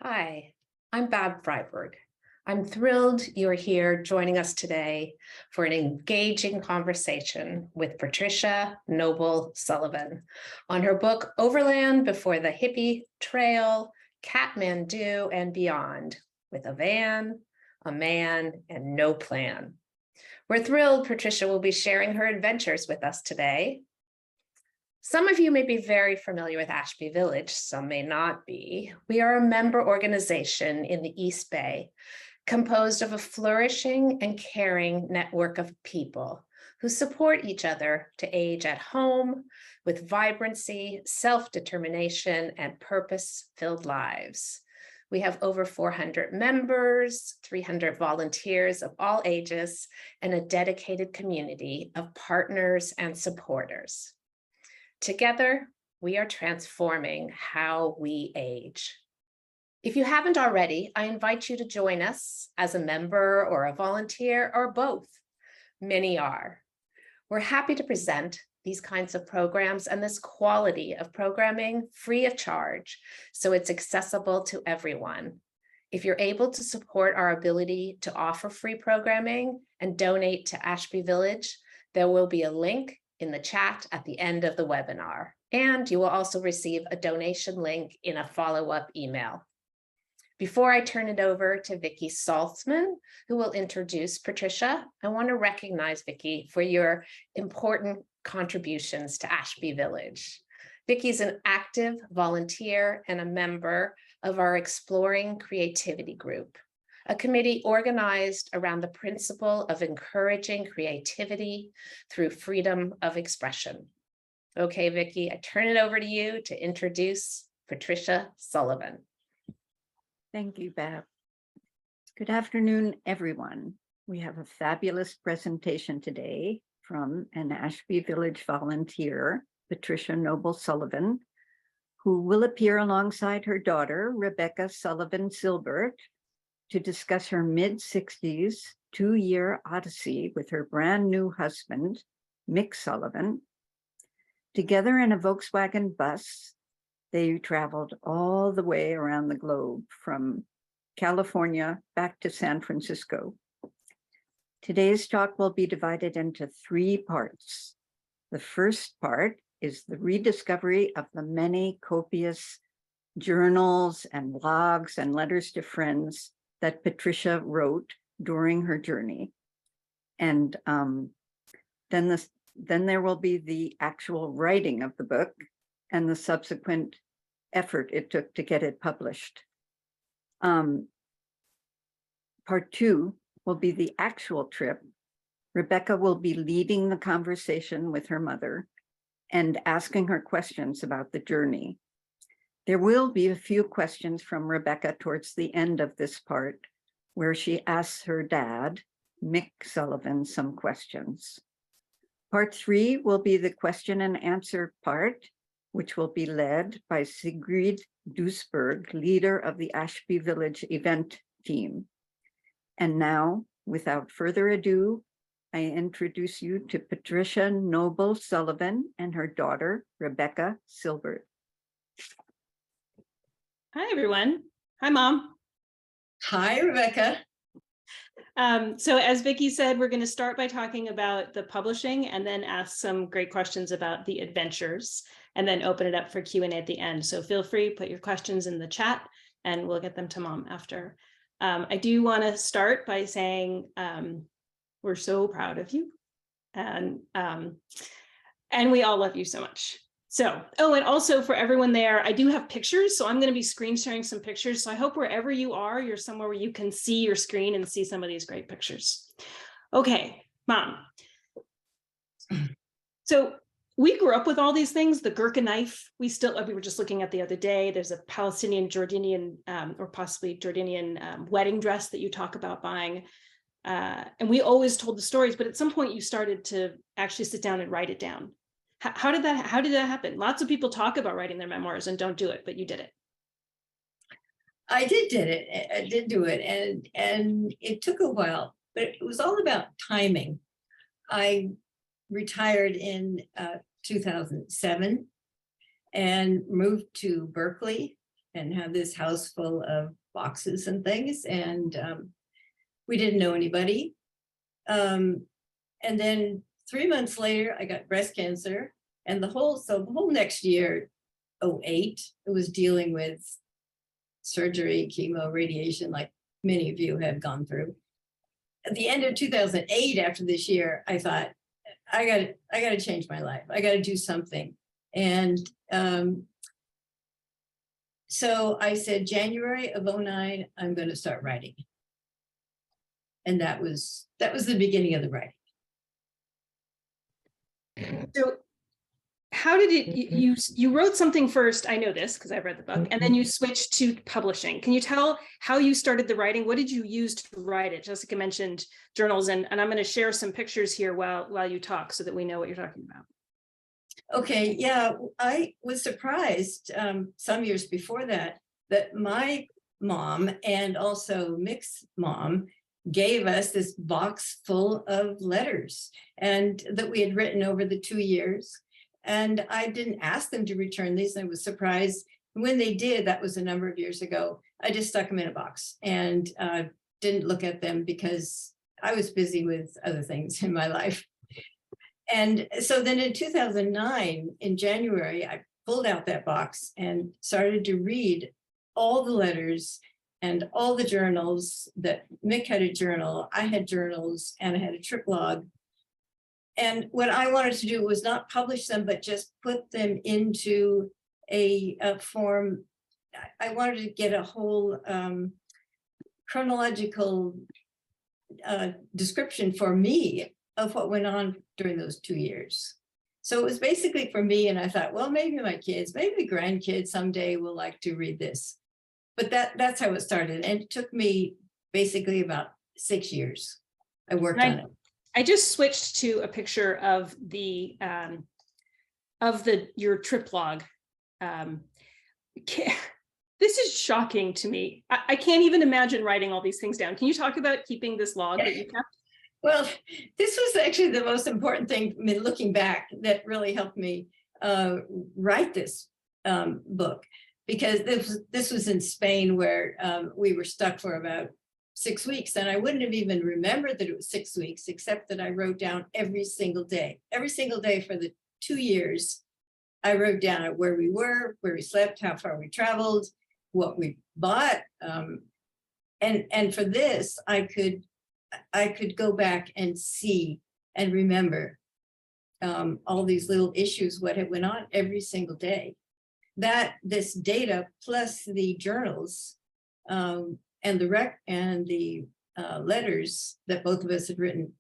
Hi, I'm Bab Freiberg. I'm thrilled you're here joining us today for an engaging conversation with Patricia Noble Sullivan on her book, Overland Before the Hippie Trail, Kathmandu and Beyond, with a van, a man, and no plan. We're thrilled Patricia will be sharing her adventures with us today. Some of you may be very familiar with Ashby Village, some may not be. We are a member organization in the East Bay, composed of a flourishing and caring network of people who support each other to age at home with vibrancy, self-determination, and purpose-filled lives. We have over 400 members, 300 volunteers of all ages, and a dedicated community of partners and supporters. Together, we are transforming how we age. If you haven't already, I invite you to join us as a member or a volunteer or both. Many are. We're happy to present these kinds of programs and this quality of programming free of charge, so it's accessible to everyone. If you're able to support our ability to offer free programming and donate to Ashby Village, there will be a link in the chat at the end of the webinar, and you will also receive a donation link in a follow-up email. Before I turn it over to Vicki Saltzman, who will introduce Patricia, I want to recognize Vicki for your important contributions to Ashby Village. Vicki's an active volunteer and a member of our Exploring Creativity group, a committee organized around the principle of encouraging creativity through freedom of expression. Okay, Vicki, I turn it over to you to introduce Patricia Sullivan. Thank you, Bab. Good afternoon, everyone. We have a fabulous presentation today from an Ashby Village volunteer, Patricia Noble Sullivan, who will appear alongside her daughter, Rebecca Sullivan Silbert, to discuss her mid-60s, two-year odyssey with her brand new husband, Mick Sullivan. Together in a Volkswagen bus, they traveled all the way around the globe from California back to San Francisco. Today's talk will be divided into three parts. The first part is the rediscovery of the many copious journals and blogs and letters to friends that Patricia wrote during her journey. And then there will be the actual writing of the book and the subsequent effort it took to get it published. Part two will be the actual trip. Rebecca will be leading the conversation with her mother and asking her questions about the journey. There will be a few questions from Rebecca towards the end of this part, where she asks her dad, Mick Sullivan, some questions. Part three will be the question and answer part, which will be led by Sigrid Duisberg, leader of the Ashby Village event team. And now, without further ado, I introduce you to Patricia Noble Sullivan and her daughter, Rebecca Silbert. Hi, everyone. Hi, Mom. Hi, Rebecca. So as Vicki said, we're going to start by talking about the publishing and then ask some great questions about the adventures and then open it up for Q&A at the end. So feel free, put your questions in the chat and we'll get them to Mom after. I do want to start by saying we're so proud of you and we all love you so much. So, oh, and also for everyone there, I do have pictures, so I'm going to be screen sharing some pictures. So I hope wherever you are, you're somewhere where you can see your screen and see some of these great pictures. Okay, Mom. So we grew up with all these things, the Gurkha knife, we were just looking at the other day, there's a Palestinian, Jordanian, or possibly Jordanian wedding dress that you talk about buying. And we always told the stories, but at some point you started to actually sit down and write it down. How did that happen? Lots of people talk about writing their memoirs and don't do it, but you did it. I did do it, and it took a while, but it was all about timing. I retired in 2007 and moved to Berkeley and have this house full of boxes and things. And we didn't know anybody. And then 3 months later, I got breast cancer. And the whole next year, 2008, it was dealing with surgery, chemo, radiation, like many of you have gone through. At the end of 2008, after this year, I thought, I got to change my life. I got to do something. And so I said, January of 2009, I'm going to start writing. And that was the beginning of the writing. So how did it, you wrote something first, I know this because I've read the book, and then you switched to publishing. Can you tell how you started the writing? What did you use to write it? Jessica mentioned journals, and I'm going to share some pictures here while you talk so that we know what you're talking about. Okay, yeah, I was surprised some years before that my mom and also Mick's mom gave us this box full of letters and that we had written over the 2 years. And I didn't ask them to return these. I was surprised when they did. That was a number of years ago. I just stuck them in a box and didn't look at them because I was busy with other things in my life. And so then in 2009, in January, I pulled out that box and started to read all the letters and all the journals. That Mick had a journal, I had journals, and I had a trip log. And what I wanted to do was not publish them, but just put them into a form. I wanted to get a whole chronological description for me of what went on during those 2 years. So it was basically for me, and I thought, well, maybe my kids, maybe grandkids someday will like to read this. But that's how it started. And it took me basically about 6 years. I worked on it. I just switched to a picture of your trip log. This is shocking to me. I can't even imagine writing all these things down. Can you talk about keeping this log that you kept? Well, this was actually the most important thing, I mean, looking back, that really helped me write this book, because this was in Spain, where we were stuck for about 6 weeks, and I wouldn't have even remembered that it was 6 weeks, except that I wrote down every single day for the 2 years. I wrote down where we were, where we slept, how far we traveled, what we bought, and for this, I could go back and see and remember all these little issues, what had went on every single day. This data plus the journals and the letters that both of us had written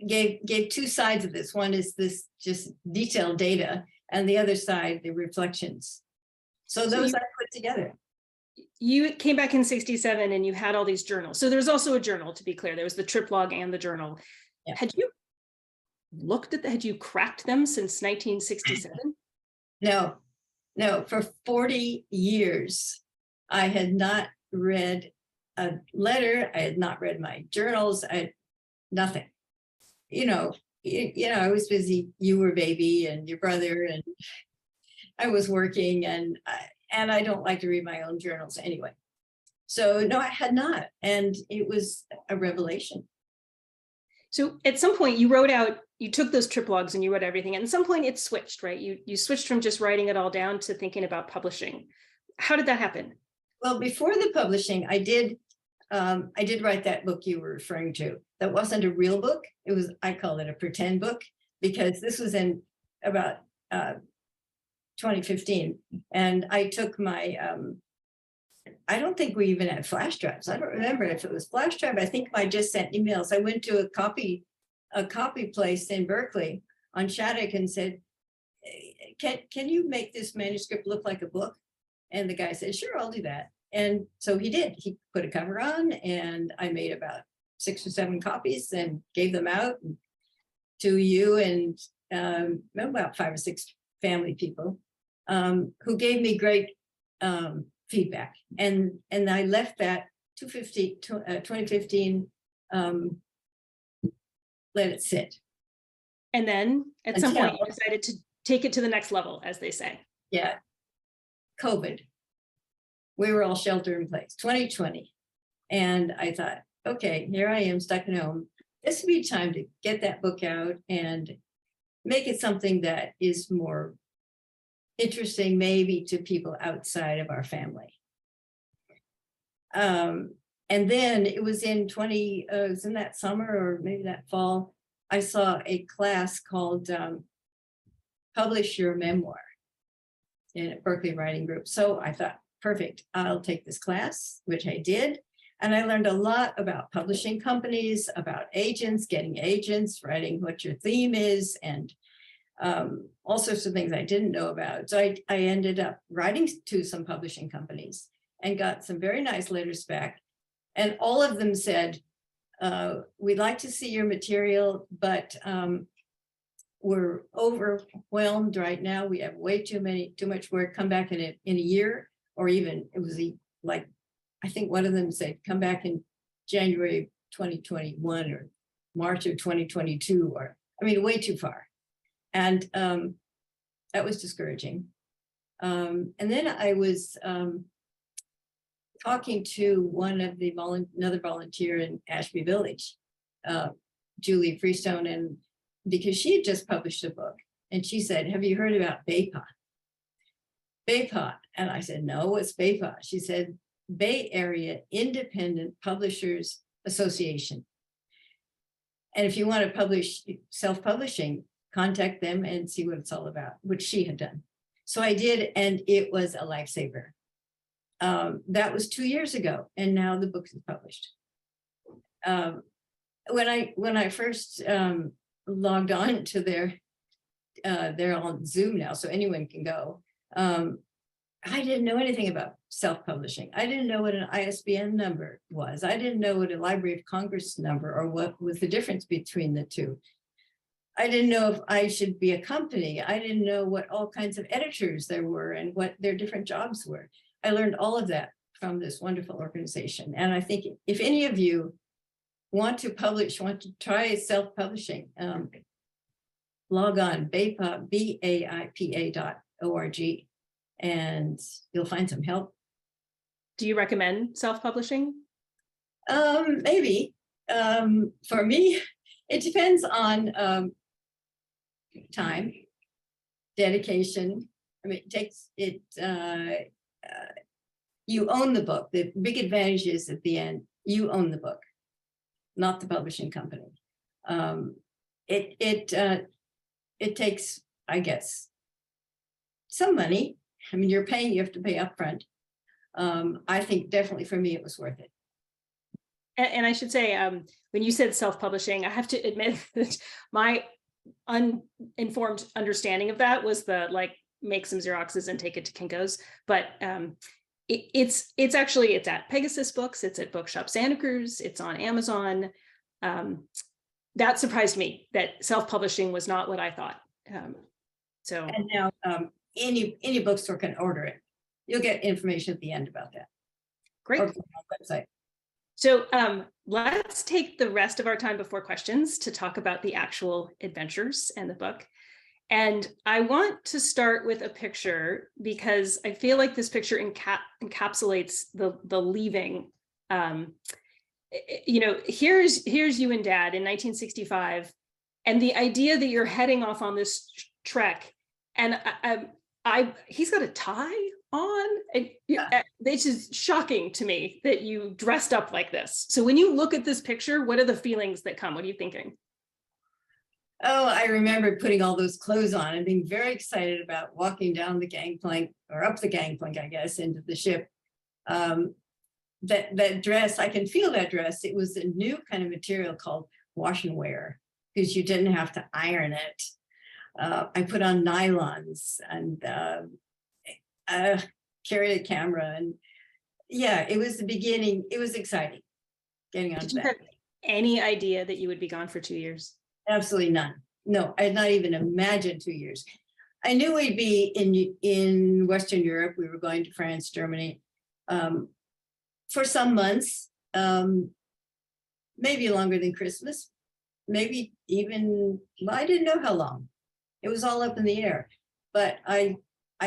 gave two sides of this. One is this just detailed data, and the other side, the reflections. So those I put together. You came back in 1967 and you had all these journals. So there's also a journal, to be clear. There was the trip log and the journal. Yeah. Had you cracked them since 1967? No, for 40 years, I had not read a letter. I had not read my journals. I had nothing. I was busy. You were baby and your brother, and I was working, and I don't like to read my own journals anyway. So no, I had not. And it was a revelation. So at some point you took those trip logs and you wrote everything. And at some point it switched, right? You switched from just writing it all down to thinking about publishing. How did that happen? Well, before the publishing, I did write that book you were referring to. That wasn't a real book. I call it a pretend book, because this was in about 2015. And I took my, I don't think we even had flash drives. I don't remember if it was flash drive. I think I just sent emails. I went to a copy place in Berkeley on Shattuck and said, can you make this manuscript look like a book? And the guy said, sure, I'll do that. And so he did. He put a cover on, and I made about 6 or 7 copies and gave them out to you and about 5 or 6 family people who gave me great feedback. And I left that 2015, let it sit. And then at some point you decided to take it to the next level, as they say. Yeah. COVID. we were all shelter in place, 2020. And I thought, okay, here I am stuck at home. This would be time to get that book out and make it something that is more interesting, maybe to people outside of our family. And then it was in it was in that summer or maybe that fall, I saw a class called Publish Your Memoir in a Berkeley writing group. So I thought, perfect, I'll take this class, which I did. And I learned a lot about publishing companies, about agents, getting agents, writing what your theme is, and all sorts of things I didn't know about. So I ended up writing to some publishing companies and got some very nice letters back. And all of them said, we'd like to see your material, but we're overwhelmed right now. We have way too much work. Come back in a year, or even it was like, I think one of them said, come back in January 2021 or March of 2022, or I mean, way too far. And that was discouraging. And then I was talking to another volunteer in Ashby Village, Julie Freestone, and because she had just published a book, and she said, have you heard about BAPA? BAPA. And I said, no, what's BAPA? She said, Bay Area Independent Publishers Association. And if you want to publish self-publishing, contact them and see what it's all about, which she had done. So I did, and it was a lifesaver. That was 2 years ago, and now the book is published. When I first logged on to they're on Zoom now, so anyone can go. I didn't know anything about self-publishing. I didn't know what an ISBN number was. I didn't know what a Library of Congress number, or what was the difference between the two. I didn't know if I should be a company. I didn't know what all kinds of editors there were and what their different jobs were. I learned all of that from this wonderful organization. And I think if any of you want to try self-publishing, log on BAIPA, BAIPA.org, and you'll find some help. Do you recommend self-publishing? Maybe. For me, it depends on time, dedication. I mean, it takes it. You own the book. The big advantage is at the end, you own the book, not the publishing company. It takes, I guess, some money. I mean, you have to pay upfront. I think definitely for me, it was worth it. And I should say, when you said self-publishing, I have to admit that my uninformed understanding of that was the make some Xeroxes and take it to Kinko's. But it's at Pegasus Books, it's at Bookshop Santa Cruz, it's on Amazon. That surprised me that self-publishing was not what I thought. And now any bookstore can order it. You'll get information at the end about that. Great. Or on our website. So let's take the rest of our time before questions to talk about the actual adventures and the book. And I want to start with a picture because I feel like this picture encapsulates the leaving. Here's you and Dad in 1965, and the idea that you're heading off on this trek, and he's got a tie on. It's just shocking to me that you dressed up like this. So when you look at this picture, what are the feelings that come? What are you thinking? Oh, I remember putting all those clothes on and being very excited about walking down the gangplank, or up the gangplank, I guess, into the ship. That dress, I can feel that dress. It was a new kind of material called wash and wear, because you didn't have to iron it. I put on nylons and carried a camera, and yeah, it was the beginning. It was exciting getting on. Did you have any idea that you would be gone for 2 years? Absolutely none. No, I had not even imagined 2 years. I knew we'd be in Western Europe. We were going to France, Germany, for some months, maybe longer than Christmas, maybe even, I didn't know how long. It was all up in the air. But I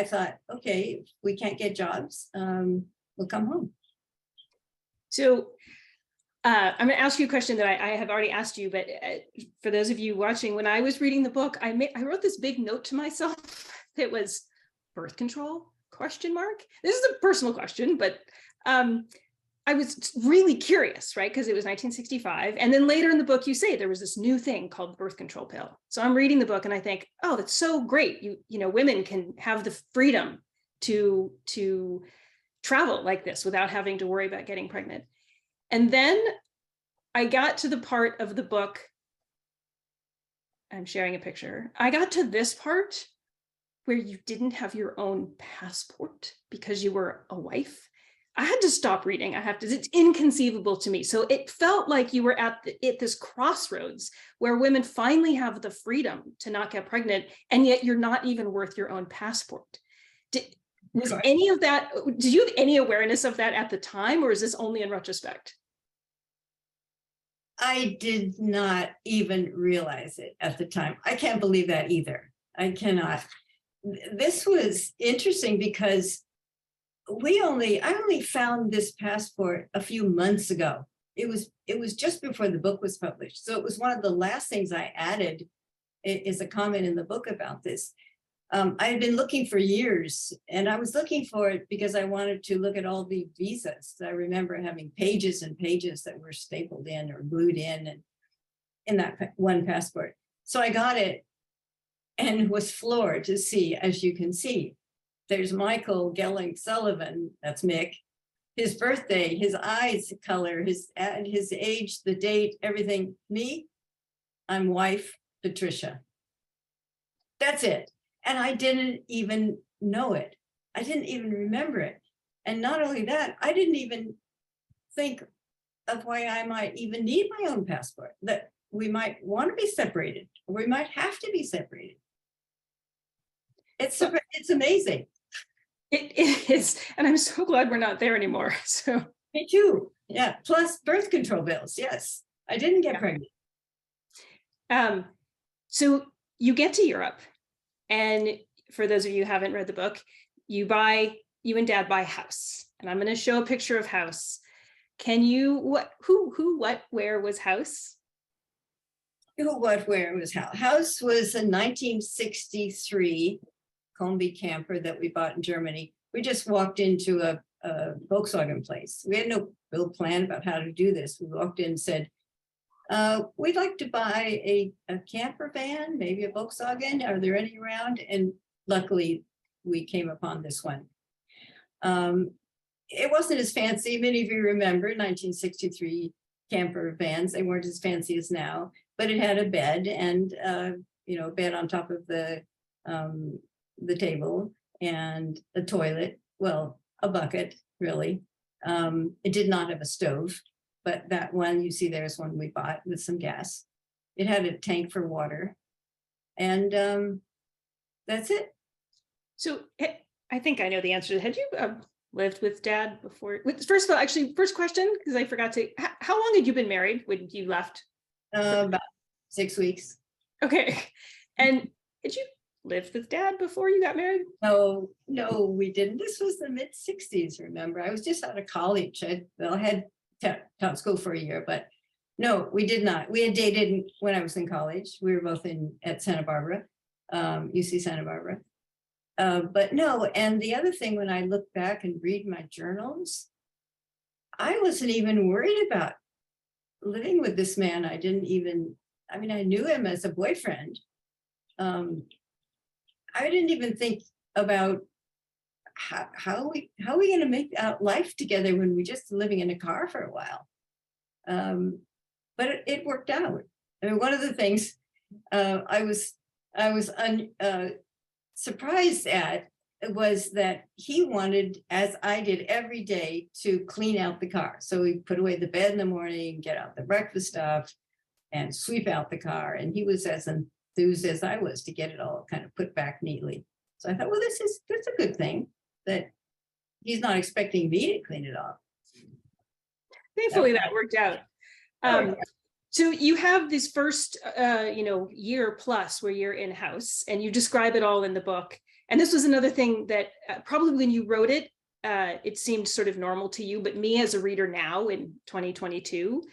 thought, okay, we can't get jobs. we'll come home. So I'm going to ask you a question that I have already asked you, but for those of you watching, when I was reading the book, I wrote this big note to myself that was birth control ? This is a personal question, but I was really curious, right? Because it was 1965. And then later in the book, you say there was this new thing called birth control pill. So I'm reading the book and I think, oh, that's so great. You know, women can have the freedom to travel like this without having to worry about getting pregnant. And then I got to the part of the book, I'm sharing a picture. I got to this part where you didn't have your own passport because you were a wife. I had to stop reading. It's inconceivable to me. So it felt like you were at this crossroads where women finally have the freedom to not get pregnant, and yet you're not even worth your own passport. Was any of that, did you have any awareness of that at the time, or is this only in retrospect? I did not even realize it at the time. I can't believe that either. I cannot. This was interesting because I only found this passport a few months ago. It was just before the book was published. So it was one of the last things I added is a comment in the book about this. I had been looking for years, and I was looking for it because I wanted to look at all the visas. I remember having pages and pages that were stapled in or glued in that one passport. So I got it and was floored to see, as you can see, there's Michael Gelling Sullivan, that's Mick, his birthday, his eyes color, his age, the date, everything. Me, I'm wife Patricia. That's it. And I didn't even know it. I didn't even remember it. And not only that, I didn't even think of why I might even need my own passport, that we might want to be separated, or we might have to be separated. It's amazing. It is, and I'm so glad we're not there anymore. So me too. Yeah. Plus birth control pills. Yes, I didn't get pregnant. So you get to Europe, and for those of you who haven't read the book, you and Dad buy a house, and I'm going to show a picture of house. Can you where was house? Who, what, where was house? House was a 1963 Kombi camper that we bought in Germany. We just walked into a Volkswagen place. We had no real plan about how to do this. We walked in and said, we'd like to buy a camper van, maybe a Volkswagen. Are there any around? And luckily we came upon this one. It wasn't as fancy. Many of you remember 1963 camper vans. They weren't as fancy as now, but it had a bed and a bed on top of the table and a toilet, well, a bucket, really. It did not have a stove, but that one you see there is one we bought with some gas. It had a tank for water, and that's it. So I think I know the answer. Had you lived with Dad before? First of all, actually, first question, because I forgot to, how long had you been married when you left? About 6 weeks. Okay. And did you live with Dad before you got married? No, we didn't. This was the mid-60s, remember? I was just out of college. I had taught school for a year, but no, we did not. We had dated when I was in college. We were both at Santa Barbara, UC Santa Barbara. But no, and the other thing, when I look back and read my journals, I wasn't even worried about living with this man. I knew him as a boyfriend. I didn't even think about how are we going to make out life together when we're just living in a car for a while. But it worked out. I mean, one of the things I was surprised at was that he wanted, as I did every day, to clean out the car. So we put away the bed in the morning, get out the breakfast stuff, and sweep out the car. And he was as enthused as I was to get it all kind of put back neatly. So I thought, well, that's a good thing that he's not expecting me to clean it off. Thankfully, that worked out. So you have this first, year plus where you're in-house, and you describe it all in the book. And this was another thing that probably when you wrote it, it seemed sort of normal to you, but me as a reader now in 2022,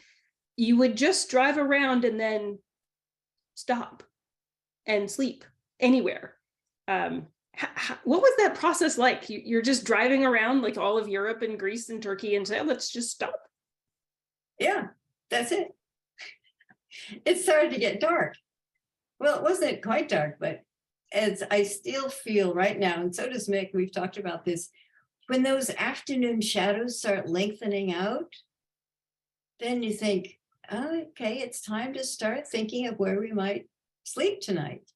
you would just drive around and then stop and sleep anywhere. What was that process like? You're just driving around like all of Europe and Greece and Turkey and say, oh, let's just stop. Yeah, that's it. It started to get dark. Well, it wasn't quite dark, but as I still feel right now, and so does Mick, we've talked about this, when those afternoon shadows start lengthening out, then you think, oh, okay, it's time to start thinking of where we might sleep tonight.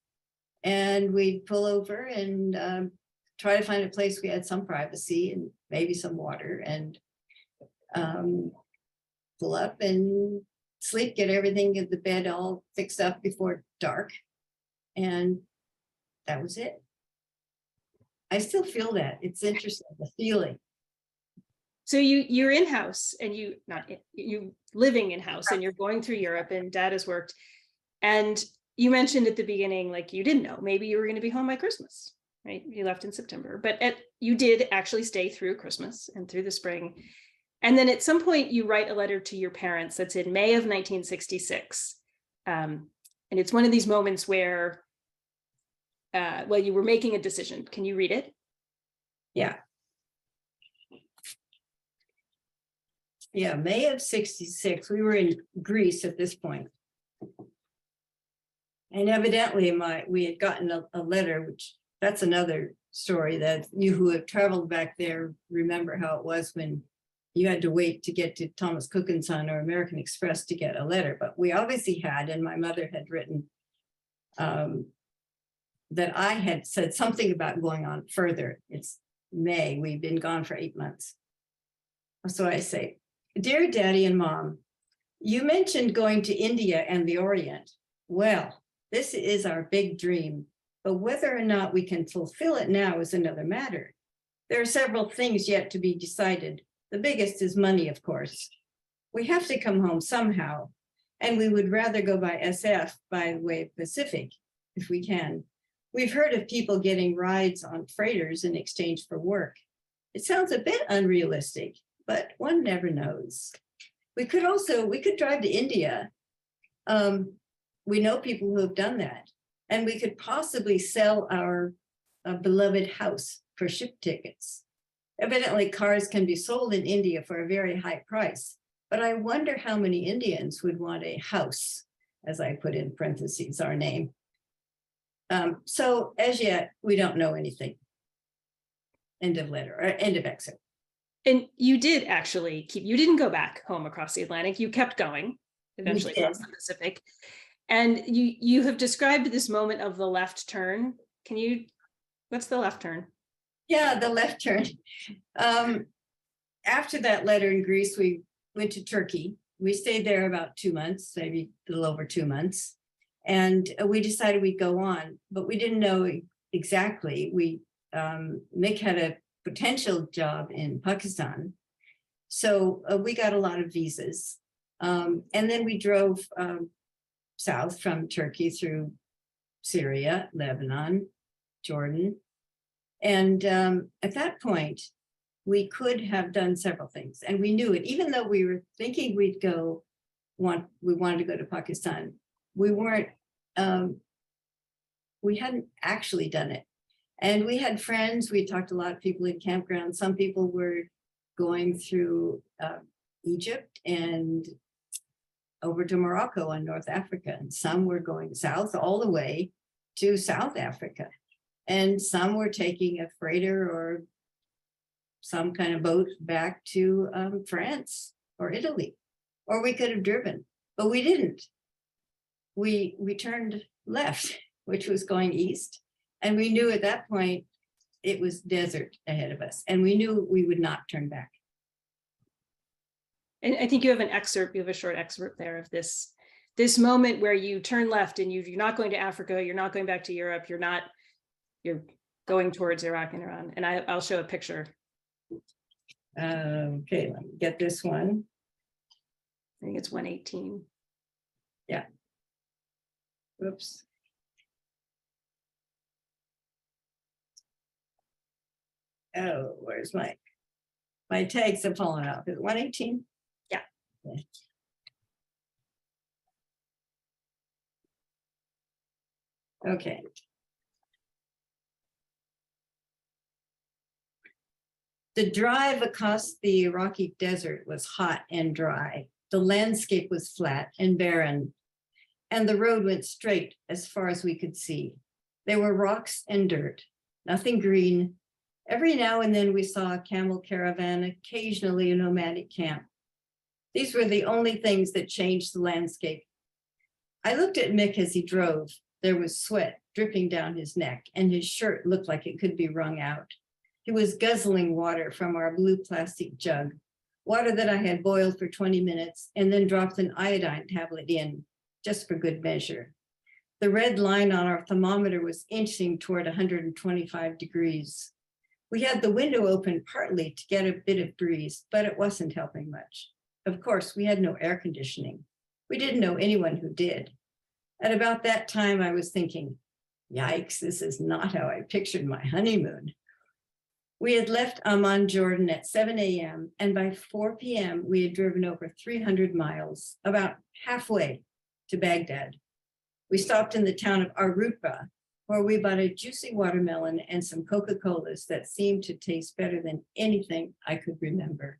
And we'd pull over and try to find a place we had some privacy and maybe some water, and pull up and sleep, get everything in the bed all fixed up before dark. And that was it. I still feel that. It's interesting, the feeling. So you're in house, and you living in house, and you're going through Europe, and Dad has worked. And you mentioned at the beginning, like, you didn't know, maybe you were going to be home by Christmas, right? You left in September, but you did actually stay through Christmas and through the spring. And then at some point you write a letter to your parents that's in May of 1966. And it's one of these moments where, well, you were making a decision. Can you read it? Yeah. Yeah, May of 66, we were in Greece at this point. And evidently we had gotten a letter, which that's another story that you who have traveled back there remember how it was when you had to wait to get to Thomas Cook and Son or American Express to get a letter. But we obviously had, and my mother had written that I had said something about going on further. It's May, we've been gone for 8 months. So I say, dear Daddy and Mom, you mentioned going to India and the Orient. Well, this is our big dream, but whether or not we can fulfill it now is another matter. There are several things yet to be decided. The biggest is money, of course. We have to come home somehow, and we would rather go by SF, by way of Pacific, if we can. We've heard of people getting rides on freighters in exchange for work. It sounds a bit unrealistic, but one never knows. We could drive to India. We know people who have done that, and we could possibly sell our beloved house for ship tickets. Evidently, cars can be sold in India for a very high price, but I wonder how many Indians would want a house, as I put in parentheses, our name. So as yet, we don't know anything. End of letter, or end of excerpt. And you did actually you didn't go back home across the Atlantic. You kept going, eventually across the Pacific. And you have described this moment of the left turn. What's the left turn? Yeah, the left turn. After that letter in Greece, we went to Turkey. We stayed there about 2 months, maybe a little over 2 months. And we decided we'd go on, but we didn't know exactly. Mick had a potential job in Pakistan. So we got a lot of visas. And then we drove south from Turkey through Syria, Lebanon, Jordan. And at that point, we could have done several things. And we knew it, even though we were thinking we wanted to go to Pakistan. We hadn't actually done it. And we had friends, we talked to a lot of people in campgrounds. Some people were going through Egypt and over to Morocco and North Africa. And some were going south all the way to South Africa. And some were taking a freighter or some kind of boat back to France or Italy. Or we could have driven, but we didn't. We turned left, which was going east. And we knew at that point it was desert ahead of us. And we knew we would not turn back. And I think you have a short excerpt there of this moment where you turn left and you're not going to Africa, you're not going back to Europe, you're going towards Iraq and Iran. And I'll show a picture. Okay, let me get this one. I think it's 118. Yeah. Oops. Oh, where's my My tags have fallen off. Is it 118? Yeah. Okay. The drive across the Iraqi desert was hot and dry. The landscape was flat and barren, and the road went straight as far as we could see. There were rocks and dirt, nothing green. Every now and then we saw a camel caravan, occasionally a nomadic camp. These were the only things that changed the landscape. I looked at Mick as he drove. There was sweat dripping down his neck, and his shirt looked like it could be wrung out. He was guzzling water from our blue plastic jug, water that I had boiled for 20 minutes and then dropped an iodine tablet in, just for good measure. The red line on our thermometer was inching toward 125 degrees. We had the window open partly to get a bit of breeze, but it wasn't helping much. Of course, we had no air conditioning. We didn't know anyone who did. At about that time, I was thinking, yikes, this is not how I pictured my honeymoon. We had left Amman, Jordan at 7 a.m. and by 4 p.m. we had driven over 300 miles, about halfway to Baghdad. We stopped in the town of Arupa, where we bought a juicy watermelon and some Coca-Colas that seemed to taste better than anything I could remember.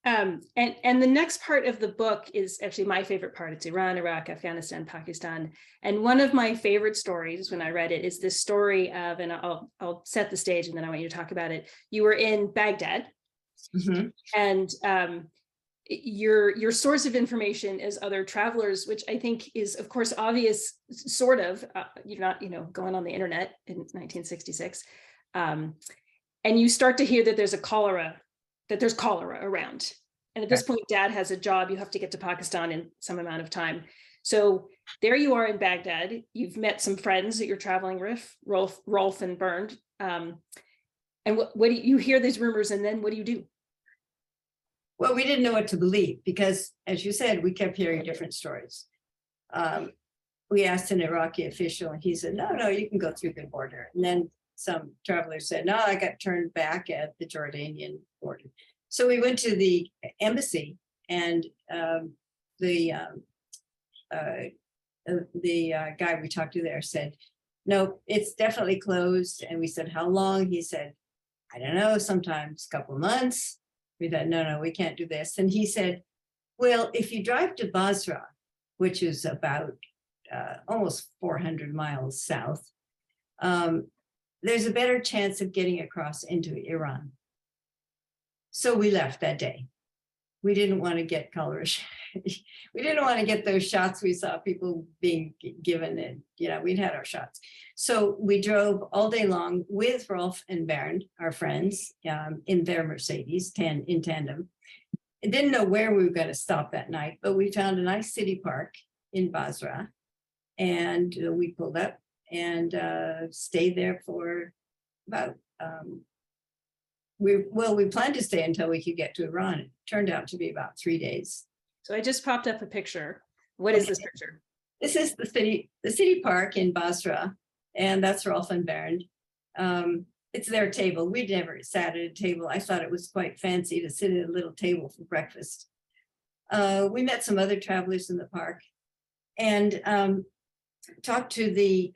And the next part of the book is actually my favorite part. It's Iran, Iraq, Afghanistan, Pakistan. And one of my favorite stories when I read it is this story of, and I'll set the stage and then I want you to talk about it. You were in Baghdad, and your source of information is other travelers, which I think is, of course, obvious, sort of. You're not, going on the internet in 1966. And you start to hear that there's cholera around. And at this point, Dad has a job. You have to get to Pakistan in some amount of time. So there you are in Baghdad. You've met some friends that you're traveling with, Rolf and Bernd. And what do you hear these rumors, and then what do you do? Well, we didn't know what to believe because, as you said, we kept hearing different stories. We asked an Iraqi official, and he said, no, you can go through the border. And then some travelers said, no, I got turned back at the Jordanian border. So we went to the embassy, and the guy we talked to there said, no, it's definitely closed. And we said, how long? He said, I don't know, sometimes a couple of months. We thought, no, we can't do this. And he said, well, if you drive to Basra, which is about almost 400 miles south, there's a better chance of getting across into Iran. So we left that day. We didn't want to get cholera. We didn't want to get those shots we saw people being given, and we'd had our shots. So we drove all day long with Rolf and Bernd, our friends, in their Mercedes in tandem. I didn't know where we were going to stop that night, but we found a nice city park in Basra, and we pulled up and stayed there for about, we planned to stay until we could get to Iran. It turned out to be about 3 days. So I just popped up a picture. What is this picture? This is the city park in Basra, and that's Rolf and Bernd. It's their table. We'd never sat at a table. I thought it was quite fancy to sit at a little table for breakfast. We met some other travelers in the park and talked to the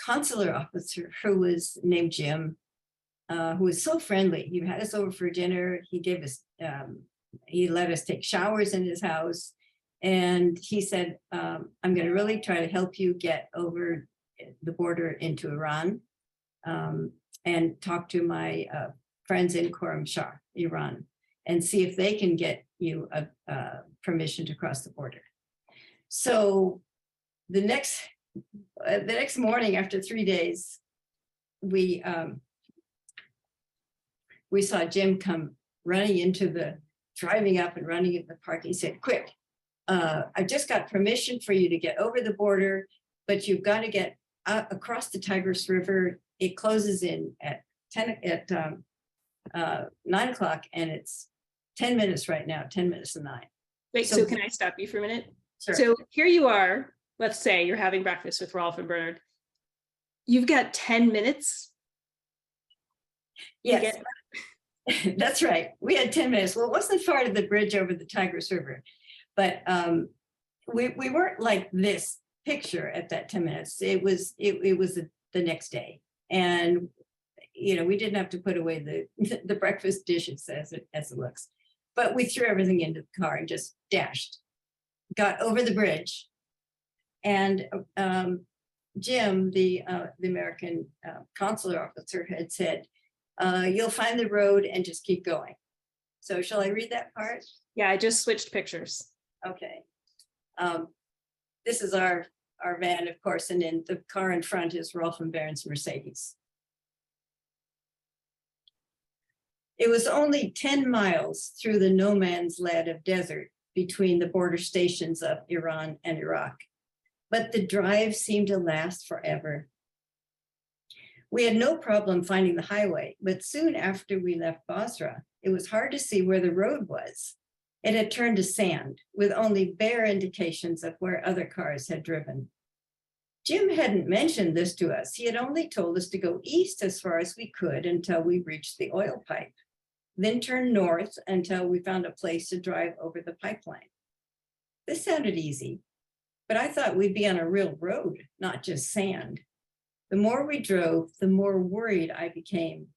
consular officer, who was named Jim, who was so friendly. He had us over for dinner. He gave us, he let us take showers in his house. And he said, I'm going to really try to help you get over the border into Iran, and talk to my friends in Khorramshahr, Iran, and see if they can get you a permission to cross the border. So the next morning, after 3 days, we saw Jim come driving up and running into the park. He said, quick, I just got permission for you to get over the border, but you've got to get across the Tigris River. It closes in at 9 o'clock, and it's 10 minutes right now, 10 minutes to 9. Wait, so can I stop you for a minute? Sure. So here you are, let's say you're having breakfast with Rolf and Bernard. You've got 10 minutes Yes, that's right. We had 10 minutes. Well, it wasn't far to the bridge over the Tigris River, but we weren't like this picture at that 10 minutes. It was the next day. And, you know, we didn't have to put away the breakfast dishes as it looks, but we threw everything into the car and just dashed, got over the bridge. And Jim, the American consular officer, had said, you'll find the road and just keep going. So shall I read that part? Yeah, I just switched pictures. Okay. This is our van, of course, and in the car in front is Rolf and Baron's Mercedes. It was only 10 miles through the no man's land of desert between the border stations of Iran and Iraq, but the drive seemed to last forever. We had no problem finding the highway, but soon after we left Basra, it was hard to see where the road was. It had turned to sand with only bare indications of where other cars had driven. Jim hadn't mentioned this to us. He had only told us to go east as far as we could until we reached the oil pipe, then turn north until we found a place to drive over the pipeline. This sounded easy, but I thought we'd be on a real road, not just sand. The more we drove, the more worried I became.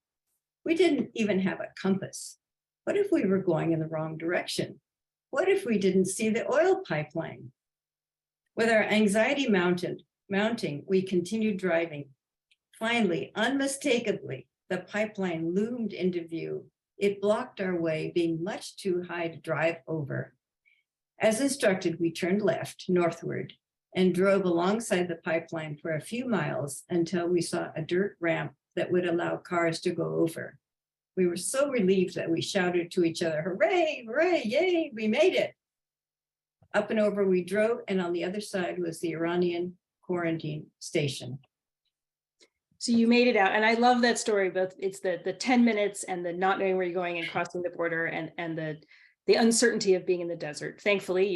We didn't even have a compass. What if we were going in the wrong direction? What if we didn't see the oil pipeline? With our anxiety mounting, we continued driving. Finally, unmistakably, the pipeline loomed into view. It blocked our way, being much too high to drive over. As instructed, we turned left, northward, and drove alongside the pipeline for a few miles until we saw a dirt ramp that would allow cars to go over. We were so relieved that we shouted to each other, hooray, hooray, yay, we made it. Up and over we drove, and on the other side was the Iranian quarantine station. So you made it out, and I love that story. Both it's the 10 minutes and the not knowing where you're going and crossing the border, and the uncertainty of being in the desert. Thankfully,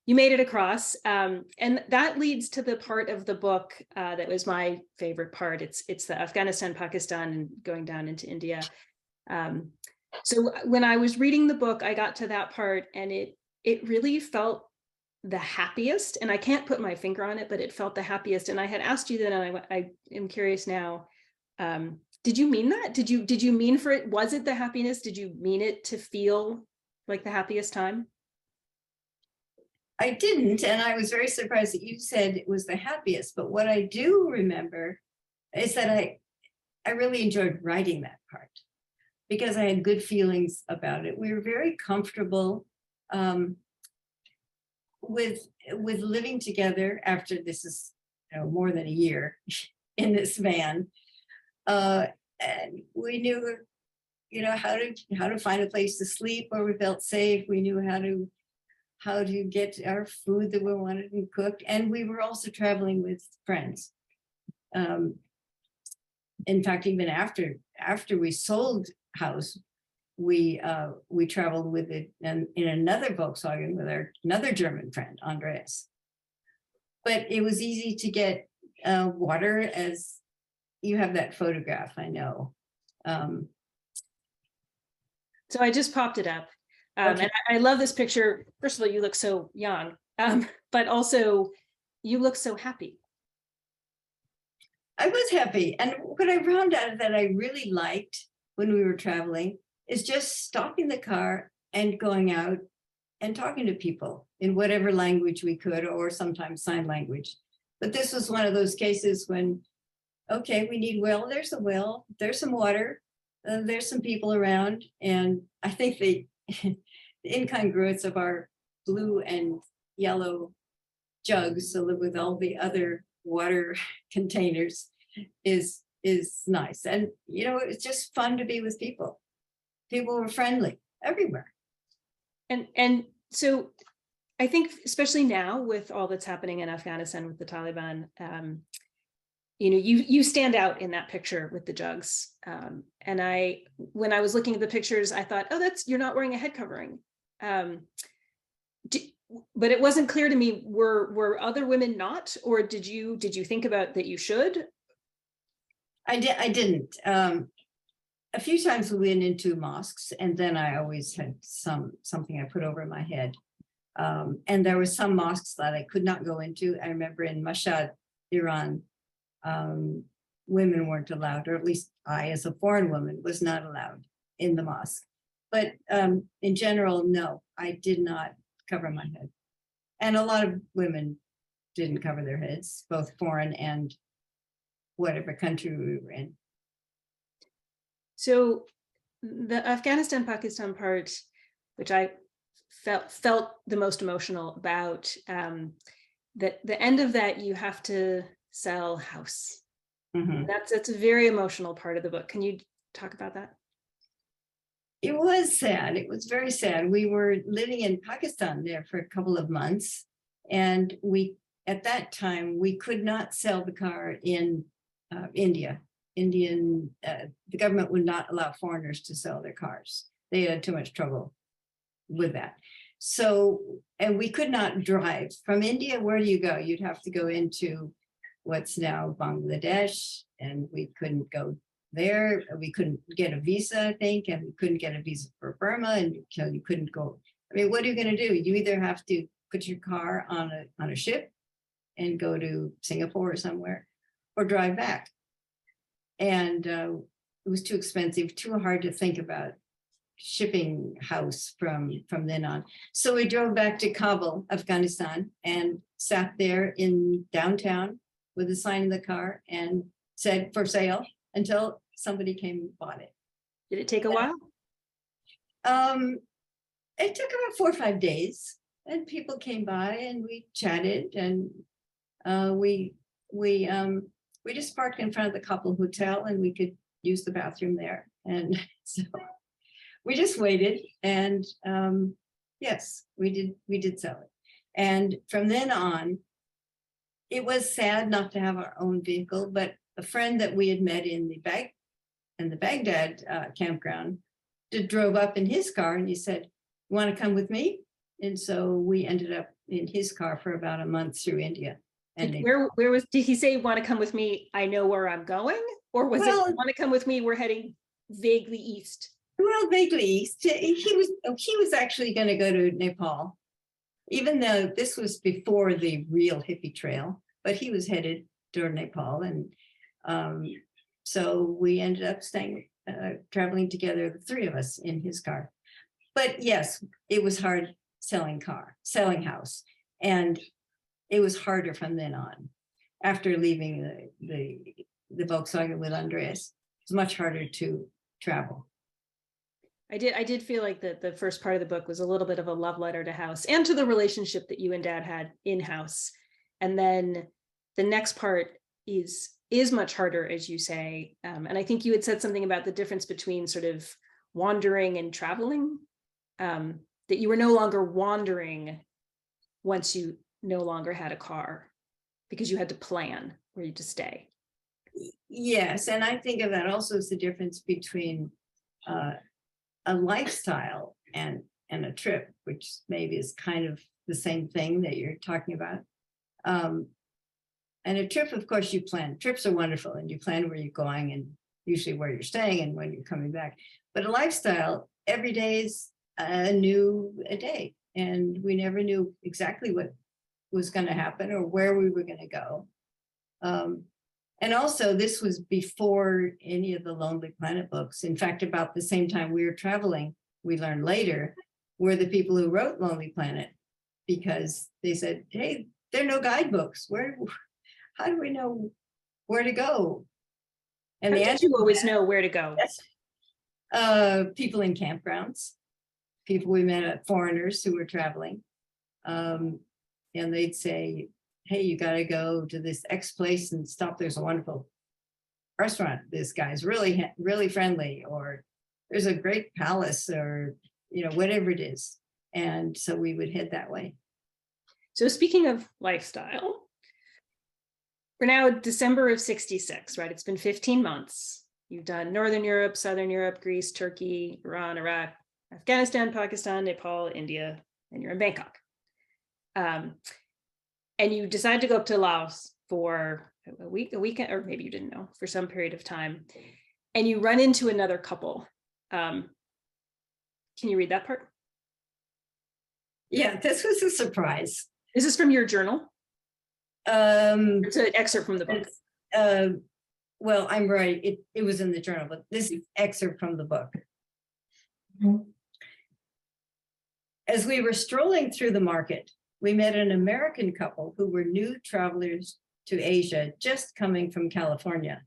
you made it across, and that leads to the part of the book that was my favorite part. It's the Afghanistan, Pakistan, and going down into India. So when I was reading the book, I got to that part, and it really felt the happiest, and I can't put my finger on it, but it felt the happiest. And I had asked you then, and I am curious now, did you mean that? Did you mean for it? Was it the happiness? Did you mean it to feel like the happiest time? I didn't, and I was very surprised that you said it was the happiest. But what I do remember is that I really enjoyed writing that part because I had good feelings about it. We were very comfortable with living together after this is more than a year in this van, and we knew how to find a place to sleep where we felt safe. We knew how to get our food that we wanted and cooked, and we were also traveling with friends. In fact, even after we sold house, we traveled with it in another Volkswagen with another German friend, Andreas. But it was easy to get water, as you have that photograph, I know. So I just popped it up. Okay. And I love this picture. First of all, you look so young, but also you look so happy. I was happy. And what I found out that I really liked when we were traveling is just stopping the car and going out and talking to people in whatever language we could, or sometimes sign language. But this was one of those cases when, okay, we need well, there's a well, there's some water, there's some people around. And I think the incongruence of our blue and yellow jugs, so with all the other water containers, is nice. And it's just fun to be with people. People were friendly everywhere. And so I think, especially now with all that's happening in Afghanistan with the Taliban, you stand out in that picture with the jugs. And when I was looking at the pictures, I thought, oh, you're not wearing a head covering. But it wasn't clear to me, were other women not, or did you think about that you should? I didn't. a few times we went into mosques, and then I always had something I put over my head. And there were some mosques that I could not go into. I remember in Mashhad, Iran, women weren't allowed, or at least I, as a foreign woman, was not allowed in the mosque. But in general, no, I did not cover my head. And a lot of women didn't cover their heads, both foreign and whatever country we were in. So the Afghanistan-Pakistan part, which I felt the most emotional about, that the end of that, you have to sell house. Mhm. That's a very emotional part of the book. Can you talk about that? It was sad. It was very sad. We were living in Pakistan there for a couple of months, and at that time we could not sell the car in India. The government would not allow foreigners to sell their cars. They had too much trouble with that. So, and we could not drive from India. Where do you go? You'd have to go into what's now Bangladesh, and we couldn't go there. We couldn't get a visa, I think, and we couldn't get a visa for Burma, and you couldn't go. I mean, what are you going to do? You either have to put your car on a ship and go to Singapore or somewhere, or drive back. And it was too expensive, too hard to think about shipping house from then on. So we drove back to Kabul, Afghanistan, and sat there in downtown with a sign in the car and said for sale until somebody came and bought it. Did it take a while? It took about 4 or 5 days, and people came by and we chatted, and we just parked in front of the Kabul hotel, and we could use the bathroom there. And so we just waited, and yes, we did sell it. And from then on, it was sad not to have our own vehicle, but a friend that we had met in the Baghdad campground drove up in his car, and he said, "You want to come with me?" And so we ended up in his car for about a month through India. And Did he say, "Want to come with me? I know where I'm going"? Or was it, "Want to come with me? We're heading vaguely east"? Well, vaguely east. He was actually going to go to Nepal, even though this was before the real hippie trail, but he was headed toward Nepal. And so we ended up traveling together, the three of us in his car. But yes, it was hard selling house. And it was harder from then on. After leaving the Volkswagen with Andreas, it's much harder to travel. I did feel like the first part of the book was a little bit of a love letter to house and to the relationship that you and Dad had in house. And then the next part is much harder, as you say. And I think you had said something about the difference between sort of wandering and traveling, that you were no longer wandering once you no longer had a car, because you had to plan where you to stay. Yes, and I think of that also as the difference between a lifestyle and a trip, which maybe is kind of the same thing that you're talking about. And a trip, of course, you plan. Trips are wonderful, and you plan where you're going and usually where you're staying and when you're coming back. But a lifestyle, every day is a day, and we never knew exactly what was going to happen or where we were going to go. And also, this was before any of the Lonely Planet books. In fact, about the same time we were traveling, we learned later, were the people who wrote Lonely Planet, because they said, "Hey, there are no guidebooks. How do we know where to go?" And the answer, you always know where to go. People in campgrounds, people we met, foreigners who were traveling, and they'd say, "Hey, you got to go to this X place and stop. There's a wonderful restaurant. This guy's really friendly," or "There's a great palace," or whatever it is. And so we would head that way. So speaking of lifestyle, we're now December of '66, right? It's been 15 months. You've done Northern Europe, Southern Europe, Greece, Turkey, Iran, Iraq, Afghanistan, Pakistan, Nepal, India, and you're in Bangkok. And you decide to go up to Laos for a weekend, or maybe you didn't know, for some period of time. and you run into another couple. Can you read that part? Yeah, this was a surprise. Is this from your journal? It's an excerpt from the book. Well, I'm right. It was in the journal, but this is excerpt from the book. As we were strolling through the market, we met an American couple who were new travelers to Asia, just coming from California.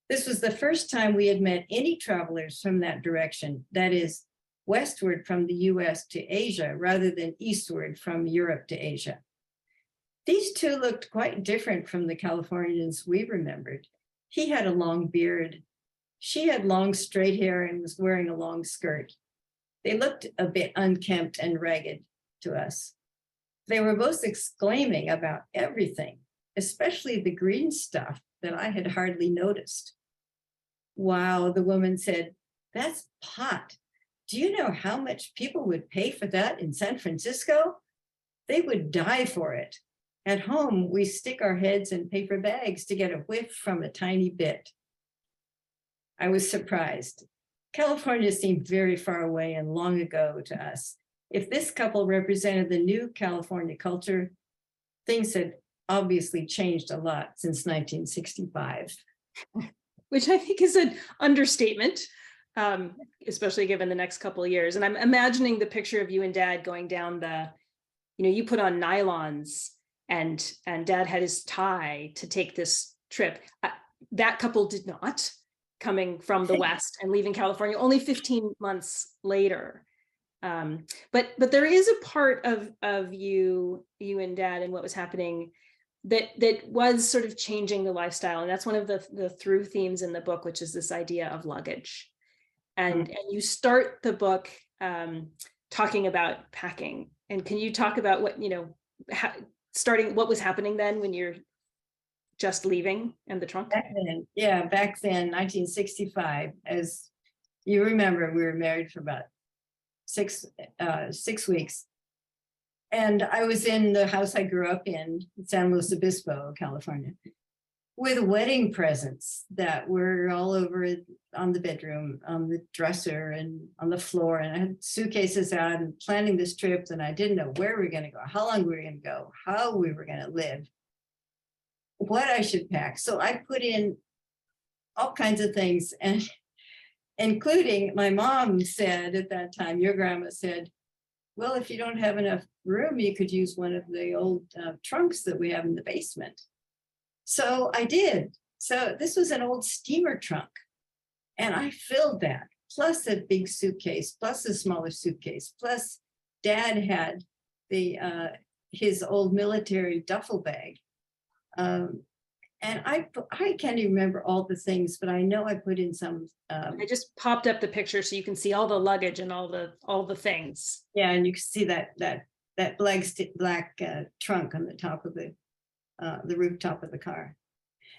This was the first time we had met any travelers from that direction, that is, westward from the US to Asia, rather than eastward from Europe to Asia. These two looked quite different from the Californians we remembered. He had a long beard. She had long straight hair and was wearing a long skirt. They looked a bit unkempt and ragged to us. They were both exclaiming about everything, especially the green stuff that I had hardly noticed. Wow, the woman said, that's pot. Do you know how much people would pay for that in San Francisco? They would die for it. At home, we stick our heads in paper bags to get a whiff from a tiny bit. I was surprised. California seemed very far away and long ago to us. If this couple represented the new California culture, things had obviously changed a lot since 1965. Which I think is an understatement, especially given the next couple of years. And I'm imagining the picture of you and Dad going down you put on nylons and Dad had his tie to take this trip. That couple did not, coming from the West and leaving California only 15 months later. But there is a part of you and Dad and what was happening that was sort of changing the lifestyle. And that's one of the through themes in the book, which is this idea of luggage. And you start the book talking about packing. And can you talk about what, what was happening then when you're just leaving and the trunk? Back then, 1965, as you remember, we were married for about 6 weeks. And I was in the house I grew up in, San Luis Obispo, California, with wedding presents that were all over on the bedroom, on the dresser and on the floor. And I had suitcases out and planning this trip, and I didn't know where we were going to go, how long we were going to go, how we were going to live, what I should pack. So I put in all kinds of things, and including my mom said at that time, your grandma said, well, if you don't have enough room, you could use one of the old trunks that we have in the basement. So I did. So this was an old steamer trunk, and I filled that, plus a big suitcase, plus a smaller suitcase, plus Dad had his old military duffel bag. And I can't even remember all the things, but I know I put in some. I just popped up the picture so you can see all the luggage and all the things. Yeah, and you can see that black trunk on the top of the rooftop of the car.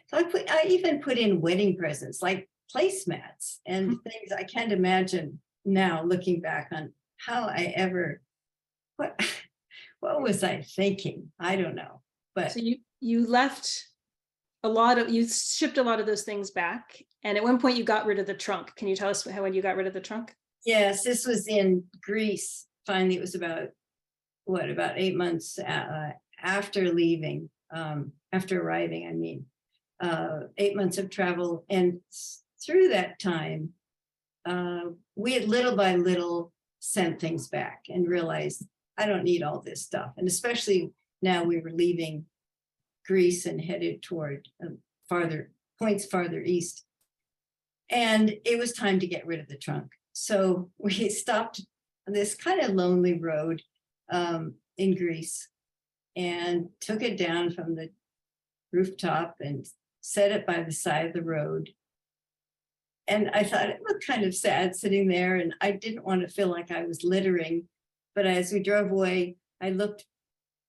So I even put in wedding presents like placemats and things I can't imagine now looking back on how I ever. What was I thinking? I don't know. But so you left you shipped a lot of those things back. And at one point you got rid of the trunk. Can you tell us when you got rid of the trunk? Yes, this was in Greece. Finally, it was about 8 months after leaving, after arriving, I mean, 8 months of travel. And through that time, we had little by little sent things back and realized I don't need all this stuff. And especially now we were leaving Greece and headed toward points farther east. And it was time to get rid of the trunk. So we stopped on this kind of lonely road in Greece and took it down from the rooftop and set it by the side of the road. And I thought it looked kind of sad sitting there, and I didn't want to feel like I was littering. But as we drove away, I looked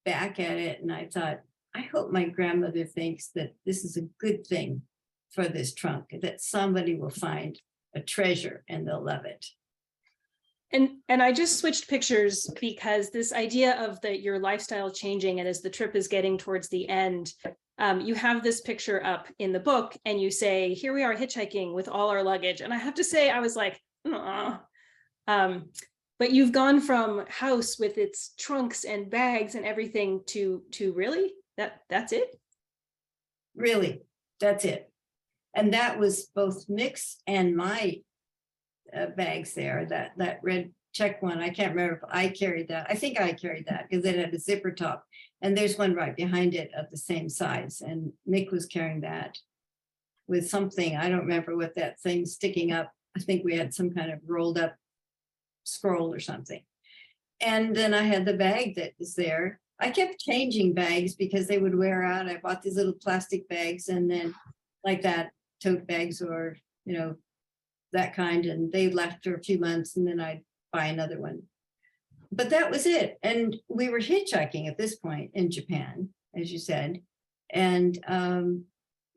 back at it and I thought, I hope my grandmother thinks that this is a good thing for this trunk, that somebody will find a treasure and they'll love it. And I just switched pictures because this idea of your lifestyle changing, and as the trip is getting towards the end, you have this picture up in the book and you say, here we are hitchhiking with all our luggage. And I have to say, I was like, but you've gone from house with its trunks and bags and everything to really, that's it? Really, that's it. And that was both Mick's and my bags there, that red check one. I can't remember if I carried that. I think I carried that because it had a zipper top. And there's one right behind it of the same size. And Mick was carrying that with something. I don't remember what that thing sticking up. I think we had some kind of rolled up scroll or something. And then I had the bag that was there. I kept changing bags because they would wear out. I bought these little plastic bags and then like that, tote bags or, that kind. And they left for a few months and then I'd buy another one. But that was it. And we were hitchhiking at this point in Japan, as you said. And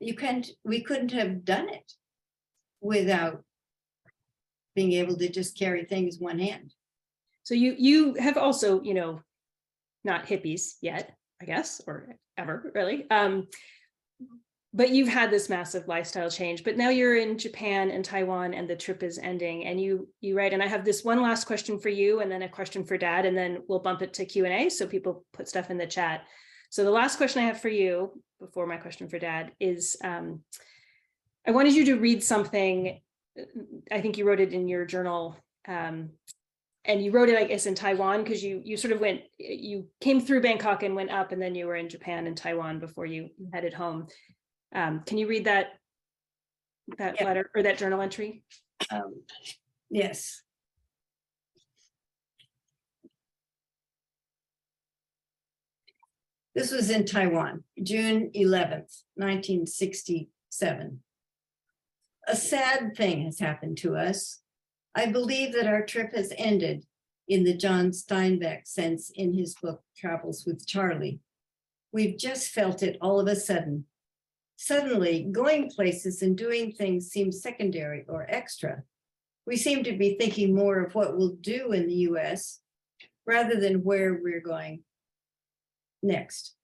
we couldn't have done it without being able to just carry things one hand. So you have also, not hippies yet, I guess, or ever really. But you've had this massive lifestyle change, but now you're in Japan and Taiwan and the trip is ending and you write, and I have this one last question for you and then a question for Dad, and then we'll bump it to Q&A so people put stuff in the chat. So the last question I have for you before my question for Dad is, I wanted you to read something. I think you wrote it in your journal, and you wrote it, I guess, in Taiwan, because you sort of you came through Bangkok and went up, and then you were in Japan and Taiwan before you headed home. Can you read that letter or that journal entry? Yes. This was in Taiwan, June 11th, 1967. A sad thing has happened to us. I believe that our trip has ended in the John Steinbeck sense in his book, Travels with Charlie. We've just felt it all of a sudden. Suddenly, going places and doing things seems secondary or extra. We seem to be thinking more of what we'll do in the US rather than where we're going next.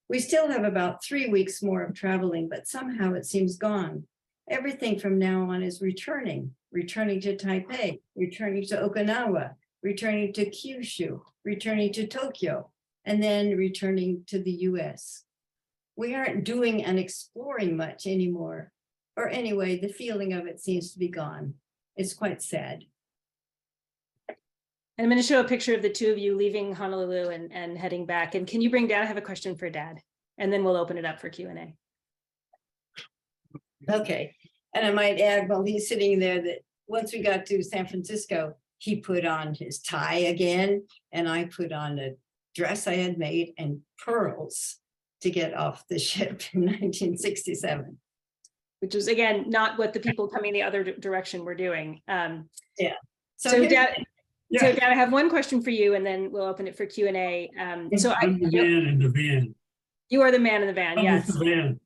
We still have about 3 weeks more of traveling, but somehow it seems gone. Everything from now on is returning to Taipei, returning to Okinawa, returning to Kyushu, returning to Tokyo, and then returning to the US. We aren't doing and exploring much anymore, or anyway, the feeling of it seems to be gone. It's quite sad. And I'm going to show a picture of the two of you leaving Honolulu and heading back. And can you bring Dad? I have a question for Dad, and then we'll open it up for Q&A. Okay. And I might add, while he's sitting there, that once we got to San Francisco, he put on his tie again, and I put on a dress I had made and pearls to get off the ship in 1967. Which was, again, not what the people coming the other direction were doing. Yeah. So Dad, I have one question for you, and then we'll open it for Q&A. I'm the man in the van. You are the man in the van, yes. The van.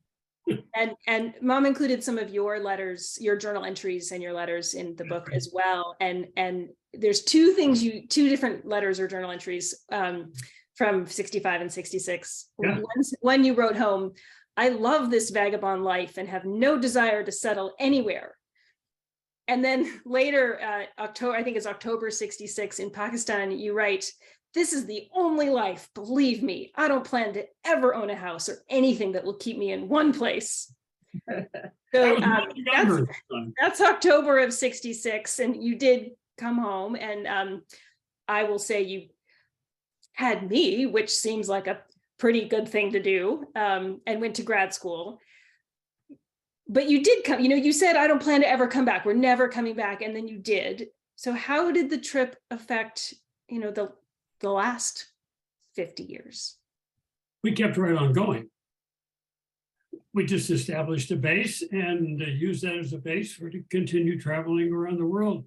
And Mom included some of your letters, your journal entries and your letters in the book as well. And there's two different letters or journal entries from 65 and 66. Yeah. One you wrote home, I love this vagabond life and have no desire to settle anywhere. And then later, I think it's October 66 in Pakistan, you write, this is the only life, believe me. I don't plan to ever own a house or anything that will keep me in one place. So that's October of 66. And you did come home, and I will say you had me, which seems like a pretty good thing to do, and went to grad school. But you did come, you said, I don't plan to ever come back. We're never coming back. And then you did. So how did the trip affect, the last 50 years? We kept right on going. We just established a base and used that as a base to continue traveling around the world.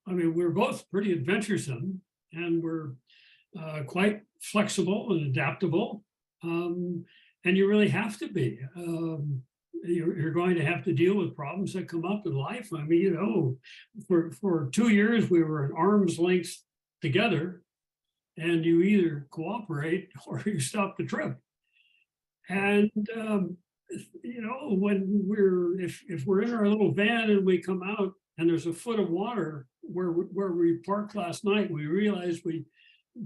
I mean, we're both pretty adventuresome, and we're quite flexible and adaptable. And you really have to be. You're going to have to deal with problems that come up in life. I mean, for 2 years, we were at arm's length together, and you either cooperate or you stop the trip. And, if we're in our little van and we come out and there's a foot of water where we parked last night, we realized we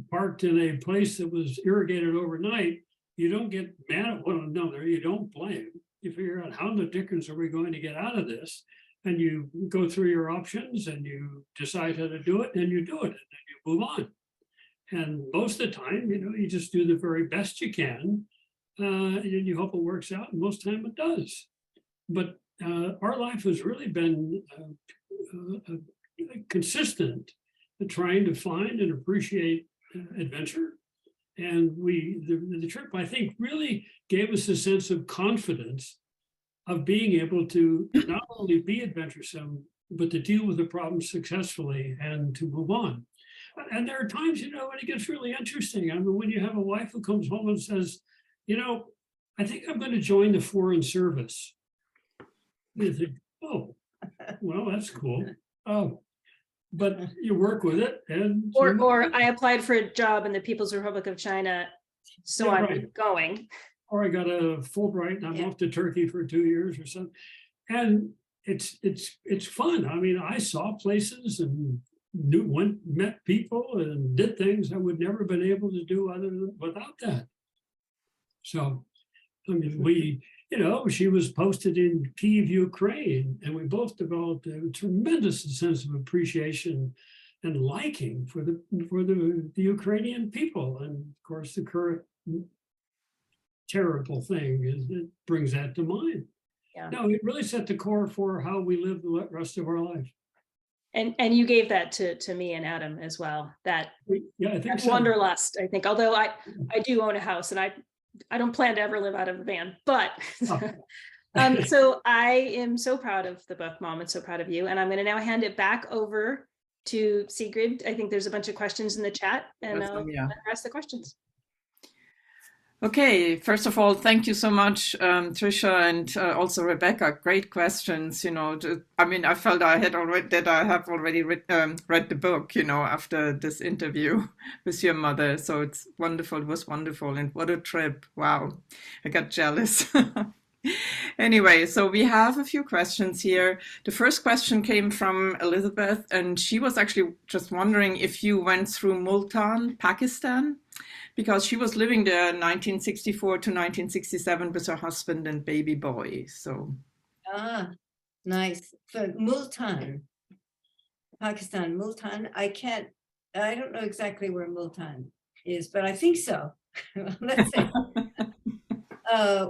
parked in a place that was irrigated overnight. You don't get mad at one another. You don't blame. You figure out how the dickens are we going to get out of this? And you go through your options and you decide how to do it, and you do it, and then you move on. And most of the time, you just do the very best you can, and you hope it works out. And most of the time it does. But our life has really been consistent in trying to find and appreciate adventure. And the trip, I think, really gave us a sense of confidence of being able to not only be adventuresome, but to deal with the problem successfully and to move on. And there are times, when it gets really interesting. I mean, when you have a wife who comes home and says, I think I'm going to join the foreign service. You think, oh, well, that's cool. Oh, but you work with it. And or I applied for a job in the People's Republic of China, so Yeah, I'm right. going. Or I got a Fulbright and I'm off to Turkey for 2 years or something. And it's fun. I mean, I saw places and met people and did things I would never been able to do without that. So, I mean, she was posted in Kyiv, Ukraine, and we both developed a tremendous sense of appreciation and liking for the Ukrainian people. And of course, the current terrible thing is it brings that to mind. Yeah. No, it really set the core for how we live the rest of our life. And you gave that to me and Adam as well. That Yeah, I think so. wanderlust, I think. Although I do own a house, and I don't plan to ever live out of a van, but so I am so proud of the book, Mom, and so proud of you. And I'm going to now hand it back over to Sigrid. I think there's a bunch of questions in the chat, and I'll address the questions. Okay, first of all, thank you so much, Tricia, and also Rebecca. Great questions. I felt I have already read the book, after this interview with your mother. So it's wonderful. It was wonderful, and what a trip! Wow, I got jealous. Anyway, so we have a few questions here. The first question came from Elizabeth, and she was actually just wondering if you went through Multan, Pakistan, because she was living there 1964 to 1967 with her husband and baby boy. So, nice. For Multan, Pakistan, Multan. I don't know exactly where Multan is, but I think so. Let's say.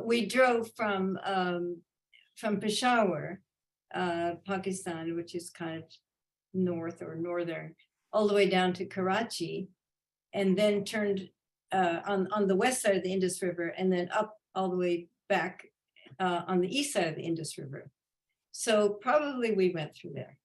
We drove from Peshawar, Pakistan, which is kind of north or northern, all the way down to Karachi, and then turned on the west side of the Indus River, and then up all the way back on the east side of the Indus River. So probably we went through there.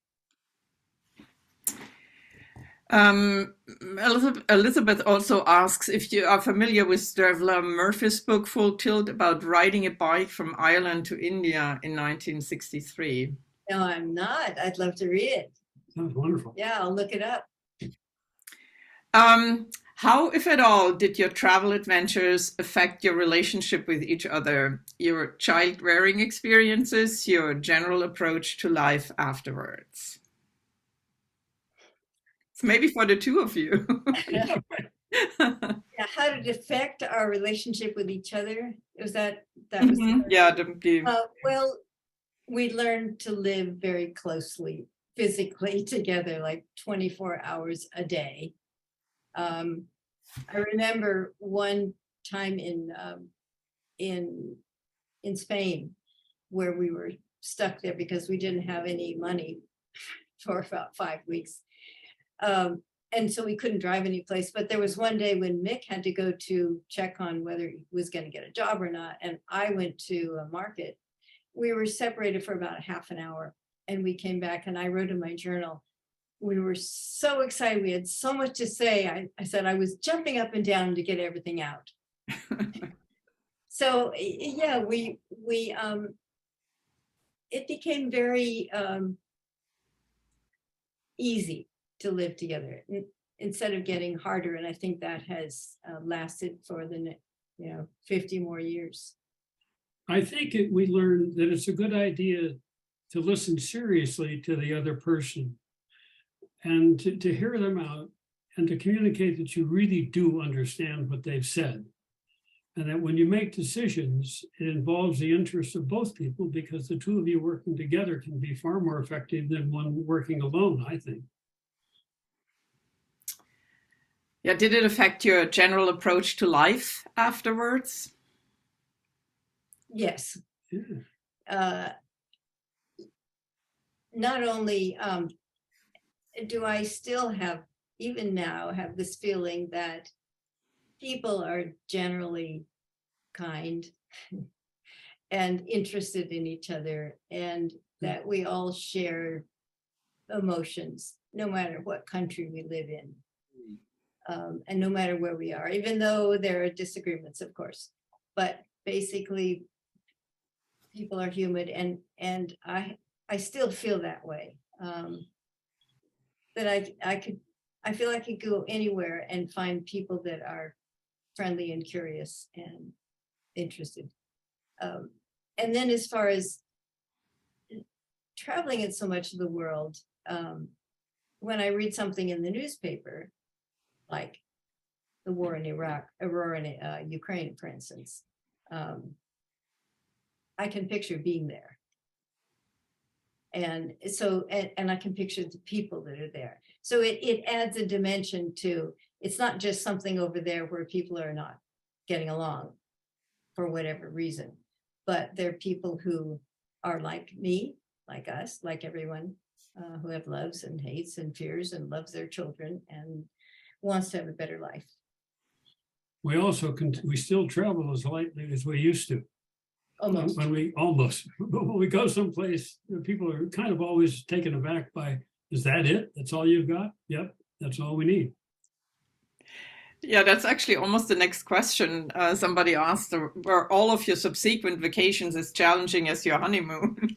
Elizabeth also asks if you are familiar with Dervla Murphy's book Full Tilt about riding a bike from Ireland to India in 1963. No, I'm not. I'd love to read it. Sounds wonderful. Yeah, I'll look it up. How, if at all, did your travel adventures affect your relationship with each other, your child-rearing experiences, your general approach to life afterwards? Maybe for the two of you. Yeah, how did it affect our relationship with each other? Was that was well, we learned to live very closely physically together, like 24 hours a day. I remember one time in Spain where we were stuck there because we didn't have any money for about 5 weeks. And so we couldn't drive any place. But there was one day when Mick had to go to check on whether he was going to get a job or not. And I went to a market. We were separated for about half an hour, and we came back, and I wrote in my journal, we were so excited. We had so much to say. I said I was jumping up and down to get everything out. So yeah, it became very easy to live together instead of getting harder. And I think that has lasted for the 50 more years. I think we learned that it's a good idea to listen seriously to the other person and to hear them out and to communicate that you really do understand what they've said. And that when you make decisions, it involves the interest of both people, because the two of you working together can be far more effective than one working alone, I think. Yeah, did it affect your general approach to life afterwards? Yes. Yeah. Not only do I still have, even now, have this feeling that people are generally kind and interested in each other, and that we all share emotions, no matter what country we live in, and no matter where we are, even though there are disagreements, of course. But basically, people are human, and I still feel that way. That I feel I could go anywhere and find people that are friendly and curious and interested. And then as far as traveling in so much of the world, when I read something in the newspaper, like the war in Iraq, or in Ukraine, for instance, I can picture being there. And so, and I can picture the people that are there. So it adds a dimension to, it's not just something over there where people are not getting along for whatever reason, but they're people who are like me, like us, like everyone, who have loves and hates and fears and loves their children and wants to have a better life. We also we still travel as lightly as we used to. Almost. But when we go someplace, people are kind of always taken aback by, is that it? That's all you've got? Yep, that's all we need. Yeah, that's actually almost the next question. Somebody asked, were all of your subsequent vacations as challenging as your honeymoon?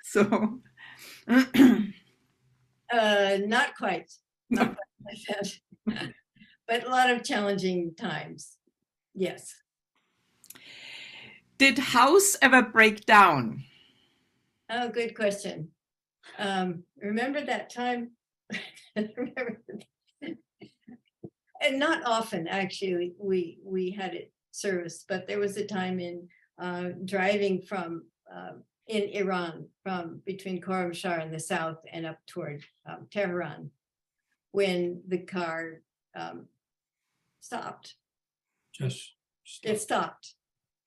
So. Not quite. Not quite like that. But a lot of challenging times. Yes. Did house ever break down? Oh, good question. Remember that time? And not often, actually, we had it serviced, but there was a time in driving from in Iran, from between Khorramshahr in the south and up toward Tehran, when the car stopped. It stopped.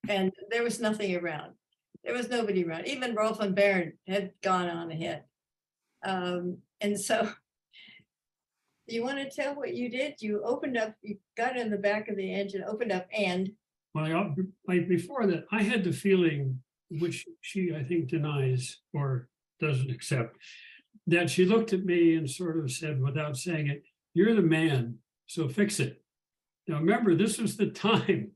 And there was nothing around. There was nobody around. Even Rolf and Baron had gone on ahead. And so, you want to tell what you did? You opened up, you got in the back of the engine, opened up, and? Well, before that, I had the feeling, which she, I think, denies or doesn't accept, that she looked at me and sort of said, without saying it, "You're the man, so fix it." Now, remember, this was the time.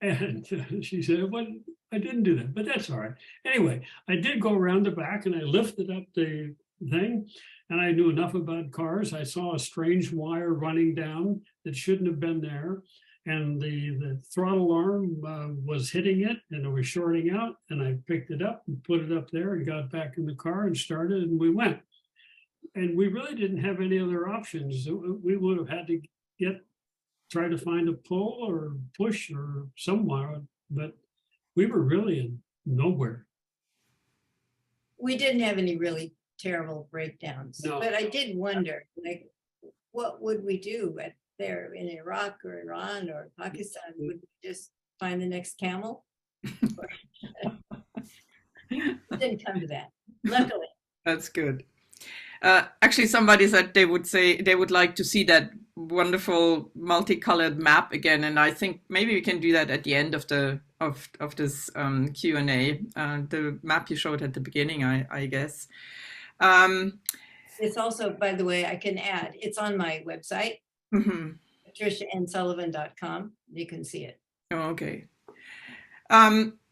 And she said, "Well, I didn't do that, but that's all right." Anyway, I did go around the back and I lifted up the thing, and I knew enough about cars. I saw a strange wire running down that shouldn't have been there. And the throttle arm was hitting it, and it was shorting out. And I picked it up and put it up there and got back in the car and started, and we went. And we really didn't have any other options. We would have had to try to find a pull or push or somewhere, but we were really in nowhere. We didn't have any really terrible breakdowns, No. But I did wonder, like, what would we do there in Iraq or Iran or Pakistan? Would we just find the next camel? It didn't come to that, luckily. That's good. Actually, somebody said they would like to see that wonderful multicolored map again, and I think maybe we can do that at the end of this Q&A. The map you showed at the beginning, I guess. It's also, by the way, I can add, it's on my website, patriciansullivan.com. You can see it. Oh, okay.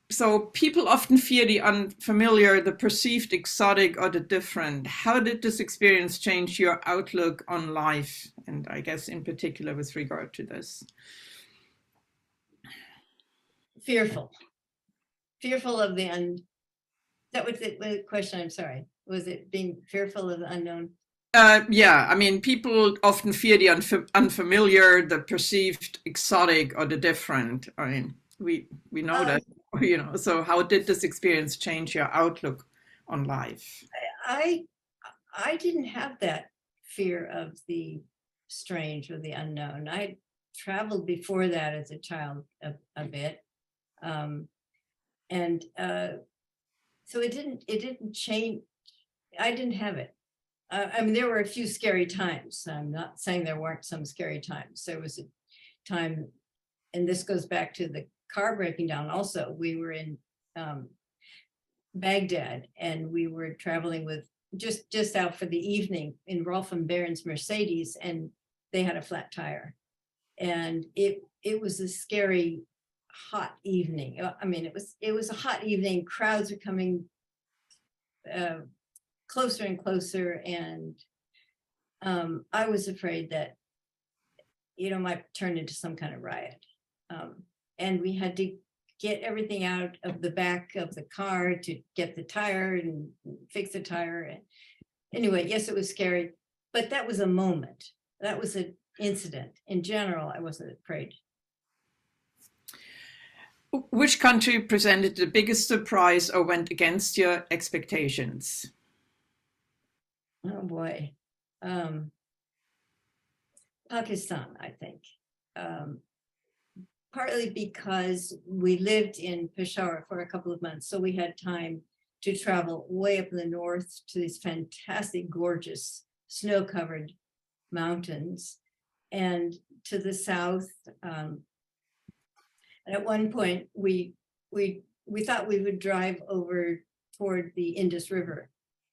So people often fear the unfamiliar, the perceived exotic, or the different. How did this experience change your outlook on life? And I guess in particular with regard to this. fearful of the that was the question. I'm sorry. Was it being fearful of the unknown? Yeah, I mean, people often fear the unfamiliar, the perceived exotic, or the different. I mean, we know that, you know. So, how did this experience change your outlook on life? I didn't have that fear of the strange or the unknown. I traveled before that as a child a bit, and so it didn't change. I didn't have it. I mean, there were a few scary times. I'm not saying there weren't some scary times. There was a time, and this goes back to the car breaking down also. We were in Baghdad, and we were traveling with just out for the evening in Rolf and Baron's Mercedes, and they had a flat tire. And it was a scary, hot evening. I mean, it was a hot evening. Crowds are coming closer and closer, and I was afraid that, you know, might turn into some kind of riot. And we had to get everything out of the back of the car to get the tire and fix the tire. And anyway, yes, it was scary, but that was a moment. That was an incident. In general, I wasn't afraid. Which country presented the biggest surprise or went against your expectations? Oh boy. Pakistan, I think. Partly because we lived in Peshawar for a couple of months, so we had time to travel way up in the north to these fantastic, gorgeous, snow-covered mountains, and to the south. And at one point, we thought we would drive over toward the Indus River,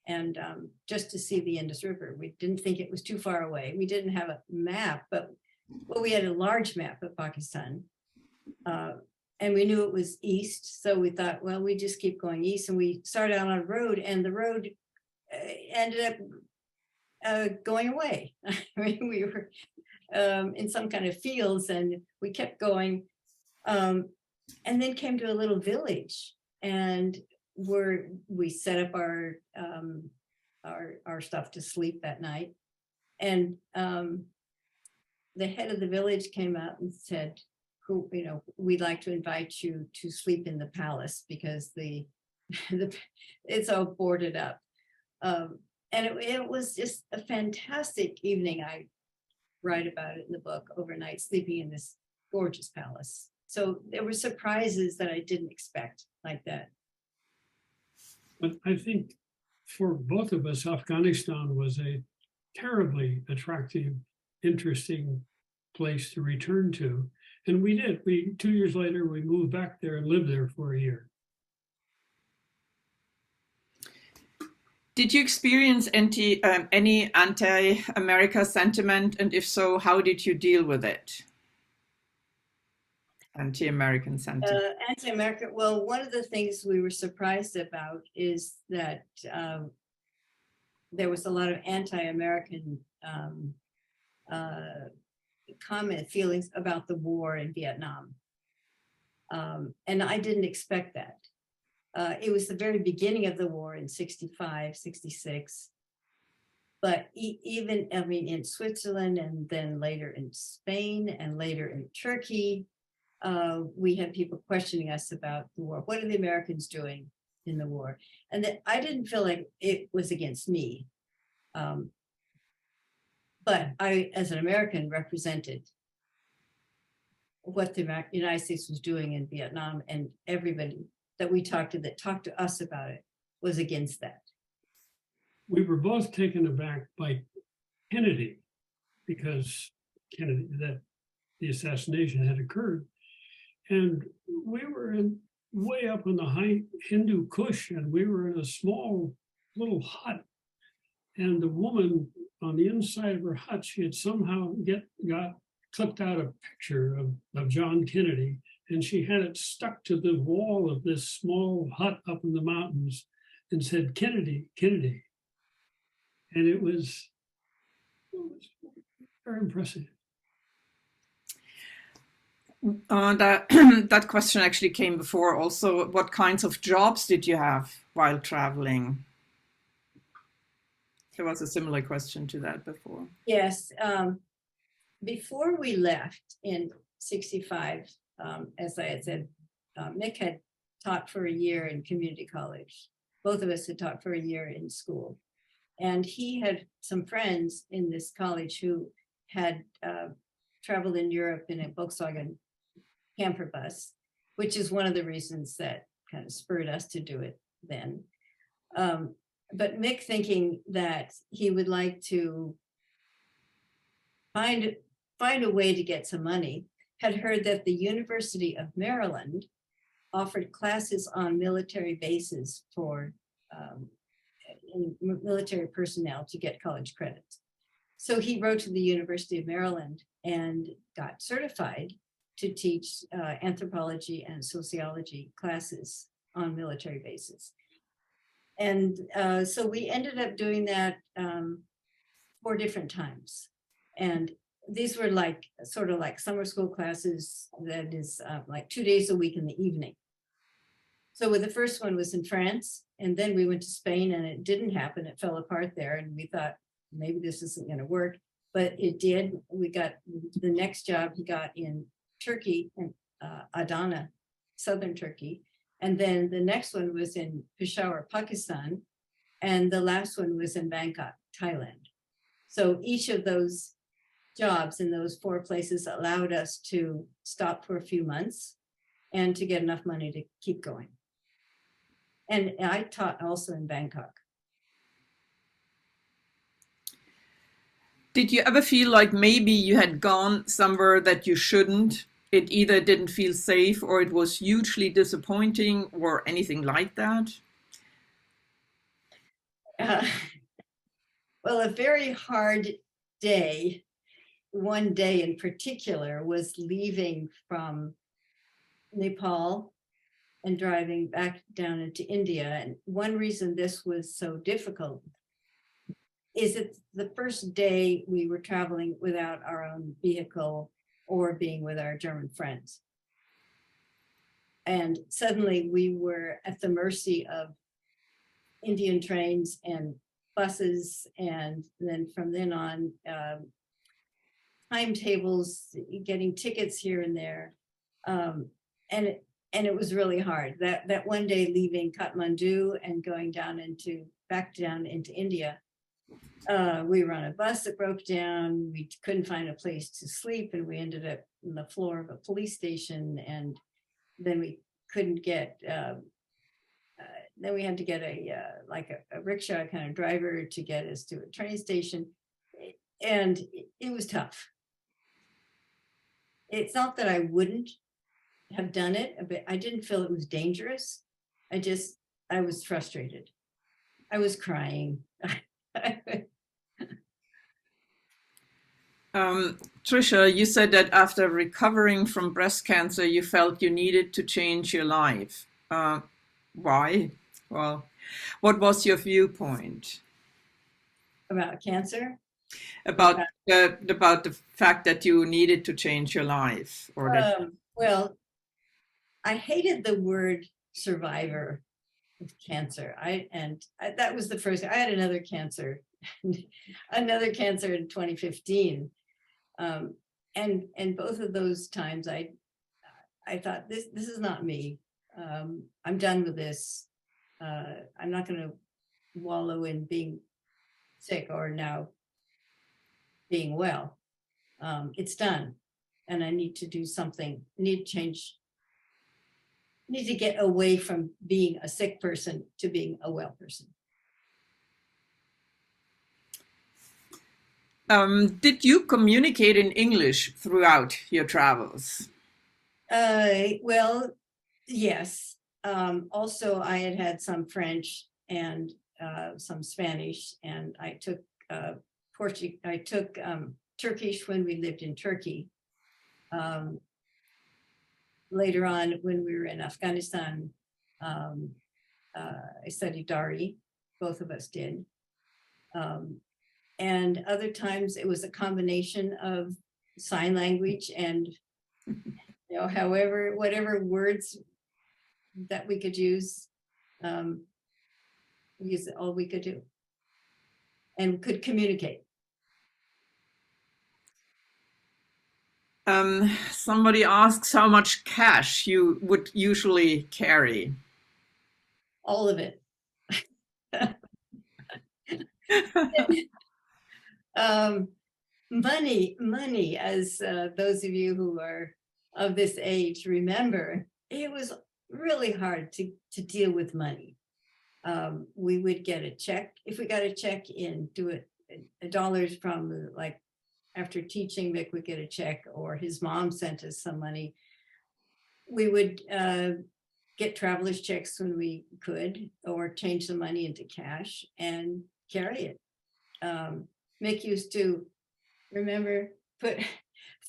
and just to see the Indus River. We didn't think it was too far away. We didn't have a map, but we had a large map of Pakistan. And we knew it was east, so we thought, well, we just keep going east, and we started out on a road, and the road ended up going away. I mean, we were in some kind of fields, and we kept going, and then came to a little village, and we set up our stuff to sleep that night, and the head of the village came out and said, we'd like to invite you to sleep in the palace because it's all boarded up. And it was just a fantastic evening. I write about it in the book, overnight sleeping in this gorgeous palace. So there were surprises that I didn't expect like that. But I think for both of us, Afghanistan was a terribly attractive, interesting place to return to. And we did. 2 years later, we moved back there and lived there for a year. Did you experience any anti-America sentiment? And if so, how did you deal with it? Anti-American sentiment. Anti-American, well, one of the things we were surprised about is that there was a lot of anti-American feelings about the war in Vietnam. And I didn't expect that. It was the very beginning of the war in 65, 66. But even, I mean, in Switzerland, and then later in Spain, and later in Turkey, we had people questioning us about the war. What are the Americans doing in the war? And that I didn't feel like it was against me. But I, as an American, represented what the United States was doing in Vietnam, and everybody that we talked to that talked to us about it was against that. We were both taken aback by Kennedy because the assassination had occurred. And we were way up in the high Hindu Kush, and we were in a small little hut. And the woman on the inside of her hut, she had somehow got clipped out a picture of John Kennedy, and she had it stuck to the wall of this small hut up in the mountains and said, "Kennedy, Kennedy." And it was very impressive. That that question actually came before also. What kinds of jobs did you have while traveling? There was a similar question to that before. Yes. Before we left in 65, as I had said, Mick had taught for a year in community college. Both of us had taught for a year in school. And he had some friends in this college who had traveled in Europe in a Volkswagen camper bus, which is one of the reasons that kind of spurred us to do it then. But Mick, thinking that he would like to find a way to get some money, had heard that the University of Maryland offered classes on military bases for military personnel to get college credits. So he wrote to the University of Maryland and got certified to teach anthropology and sociology classes on military bases. And so we ended up doing that 4 different times. And these were like sort of like summer school classes that is like 2 days a week in the evening. So with the first one was in France, and then we went to Spain, and it didn't happen. It fell apart there, and we thought maybe this isn't going to work, but it did. We got the next job he got in Turkey, and Adana, southern Turkey, and then the next one was in Peshawar, Pakistan, and the last one was in Bangkok, Thailand. So each of those jobs in those 4 places allowed us to stop for a few months and to get enough money to keep going. And I taught also in Bangkok. Did you ever feel like maybe you had gone somewhere that you shouldn't? It either didn't feel safe, or it was hugely disappointing, or anything like that? Well, a very hard day, one day in particular, was leaving from Nepal and driving back down into India. And one reason this was so difficult is that the first day we were traveling without our own vehicle or being with our German friends. And suddenly we were at the mercy of Indian trains and buses, and then from then on, timetables, getting tickets here and there. And it was really hard. That one day leaving Kathmandu and going back down into India, we were on a bus that broke down. We couldn't find a place to sleep, and we ended up on the floor of a police station. And then we couldn't get. Then we had to get a rickshaw kind of driver to get us to a train station, and it was tough. It's not that I wouldn't have done it, but I didn't feel it was dangerous. I was frustrated. I was crying. Tricia, you said that after recovering from breast cancer, you felt you needed to change your life. Why? Well, what was your viewpoint About cancer? about the fact that you needed to change your life, or that? Well, I hated the word survivor of cancer. That was the first. I had another cancer in 2015, and both of those times I thought this is not me. I'm done with this. I'm not going to wallow in being sick or now being well. It's done, and I need to do something. I need to change. I need to get away from being a sick person to being a well person. Did you communicate in English throughout your travels? Well, yes. Also, I had some French and some Spanish, and I took Portuguese. I took Turkish when we lived in Turkey. Later on, when we were in Afghanistan, I studied Dari. Both of us did. And other times it was a combination of sign language and you know, however, whatever words that we could use all we could do and could communicate. Somebody asks how much cash you would usually carry. All of it. Money, as those of you who are of this age remember, it was really hard to deal with money. We would get a check. If we got a check in, do it dollars from, like, after teaching, Mick would get a check, or his mom sent us some money. We would get traveler's checks when we could, or change the money into cash and carry it. Mick used to, remember,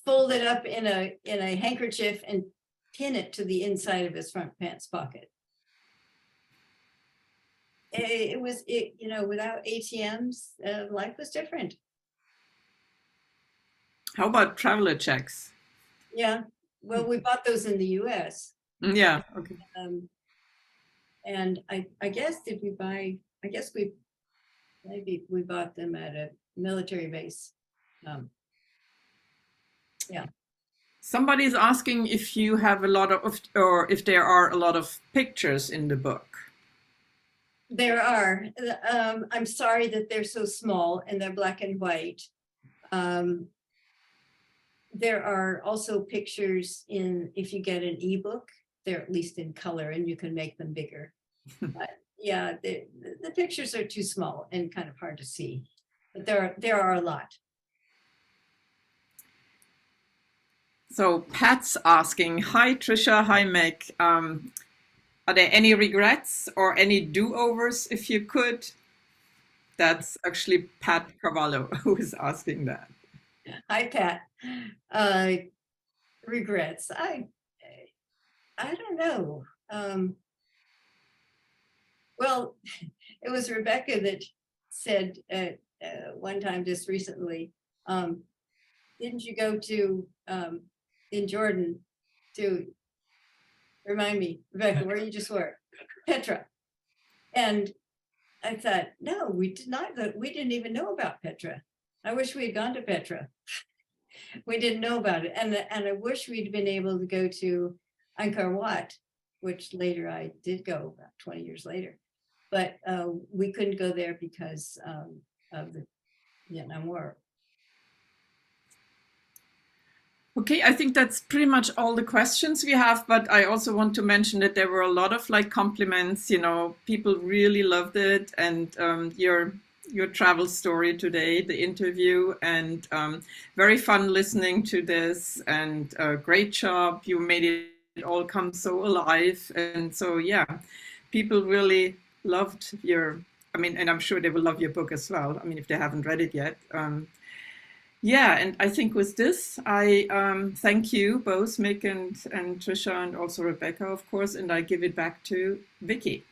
fold it up in a handkerchief and pin it to the inside of his front pants pocket. It was, you know, without ATMs, life was different. How about traveler checks? Yeah, well, we bought those in the US. Yeah, okay. And I guess, did we buy, I guess maybe we bought them at a military base. Yeah. Somebody's asking if you have a lot of, or if there are a lot of pictures in the book. There are. I'm sorry that they're so small and they're black and white. There are also pictures in, if you get an ebook, they're at least in color and you can make them bigger. But yeah, the pictures are too small and kind of hard to see, but there are a lot. So Pat's asking, hi Tricia, hi Meg. Are there any regrets or any do-overs if you could? That's actually Pat Carvalho who is asking that. Hi, Pat. Regrets. I don't know. Well, it was Rebecca that said one time just recently, didn't you go to, in Jordan, to, remind me, Rebecca, where you just were? Petra. And I thought, no, we did not. We didn't even know about Petra. I wish we had gone to Petra. We didn't know about it. And I wish we'd been able to go to Angkor Wat, which later I did go about 20 years later. But we couldn't go there because of the Vietnam War. Okay, I think that's pretty much all the questions we have, but I also want to mention that there were a lot of like compliments, you know, people really loved it, and your travel story today, the interview, and very fun listening to this, and great job. You made it all come so alive. And so, yeah, people really loved I mean, and I'm sure they will love your book as well. I mean, if they haven't read it yet. Yeah, and I think with this, I thank you both, Mick and Tricia, and also Rebecca, of course, and I give it back to Vicky.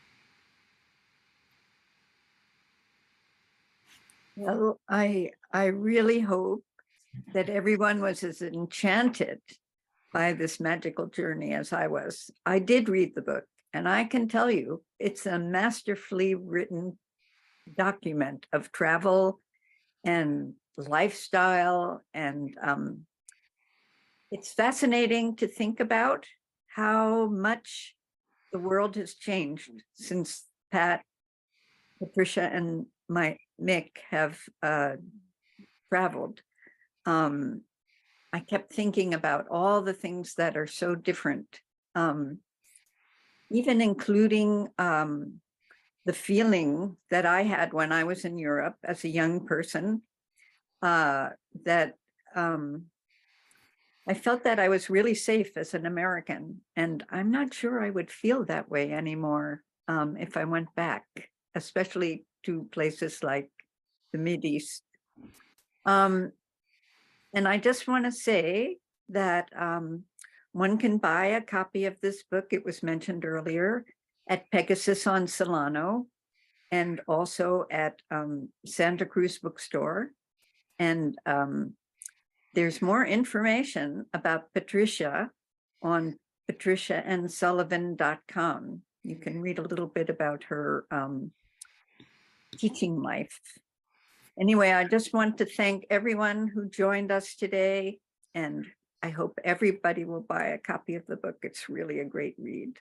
Well, I really hope that everyone was as enchanted by this magical journey as I was. I did read the book, and I can tell you, it's a masterfully written document of travel and lifestyle, and it's fascinating to think about how much the world has changed since Pat, Patricia, and Mick have traveled. I kept thinking about all the things that are so different, even including the feeling that I had when I was in Europe as a young person, that I felt that I was really safe as an American, and I'm not sure I would feel that way anymore if I went back, especially to places like the Mideast. And I just want to say that one can buy a copy of this book, it was mentioned earlier, at Pegasus on Solano, and also at Santa Cruz Bookstore. And there's more information about Patricia on patriciaNsullivan.com. You can read a little bit about her teaching life. Anyway, I just want to thank everyone who joined us today, and I hope everybody will buy a copy of the book. It's really a great read.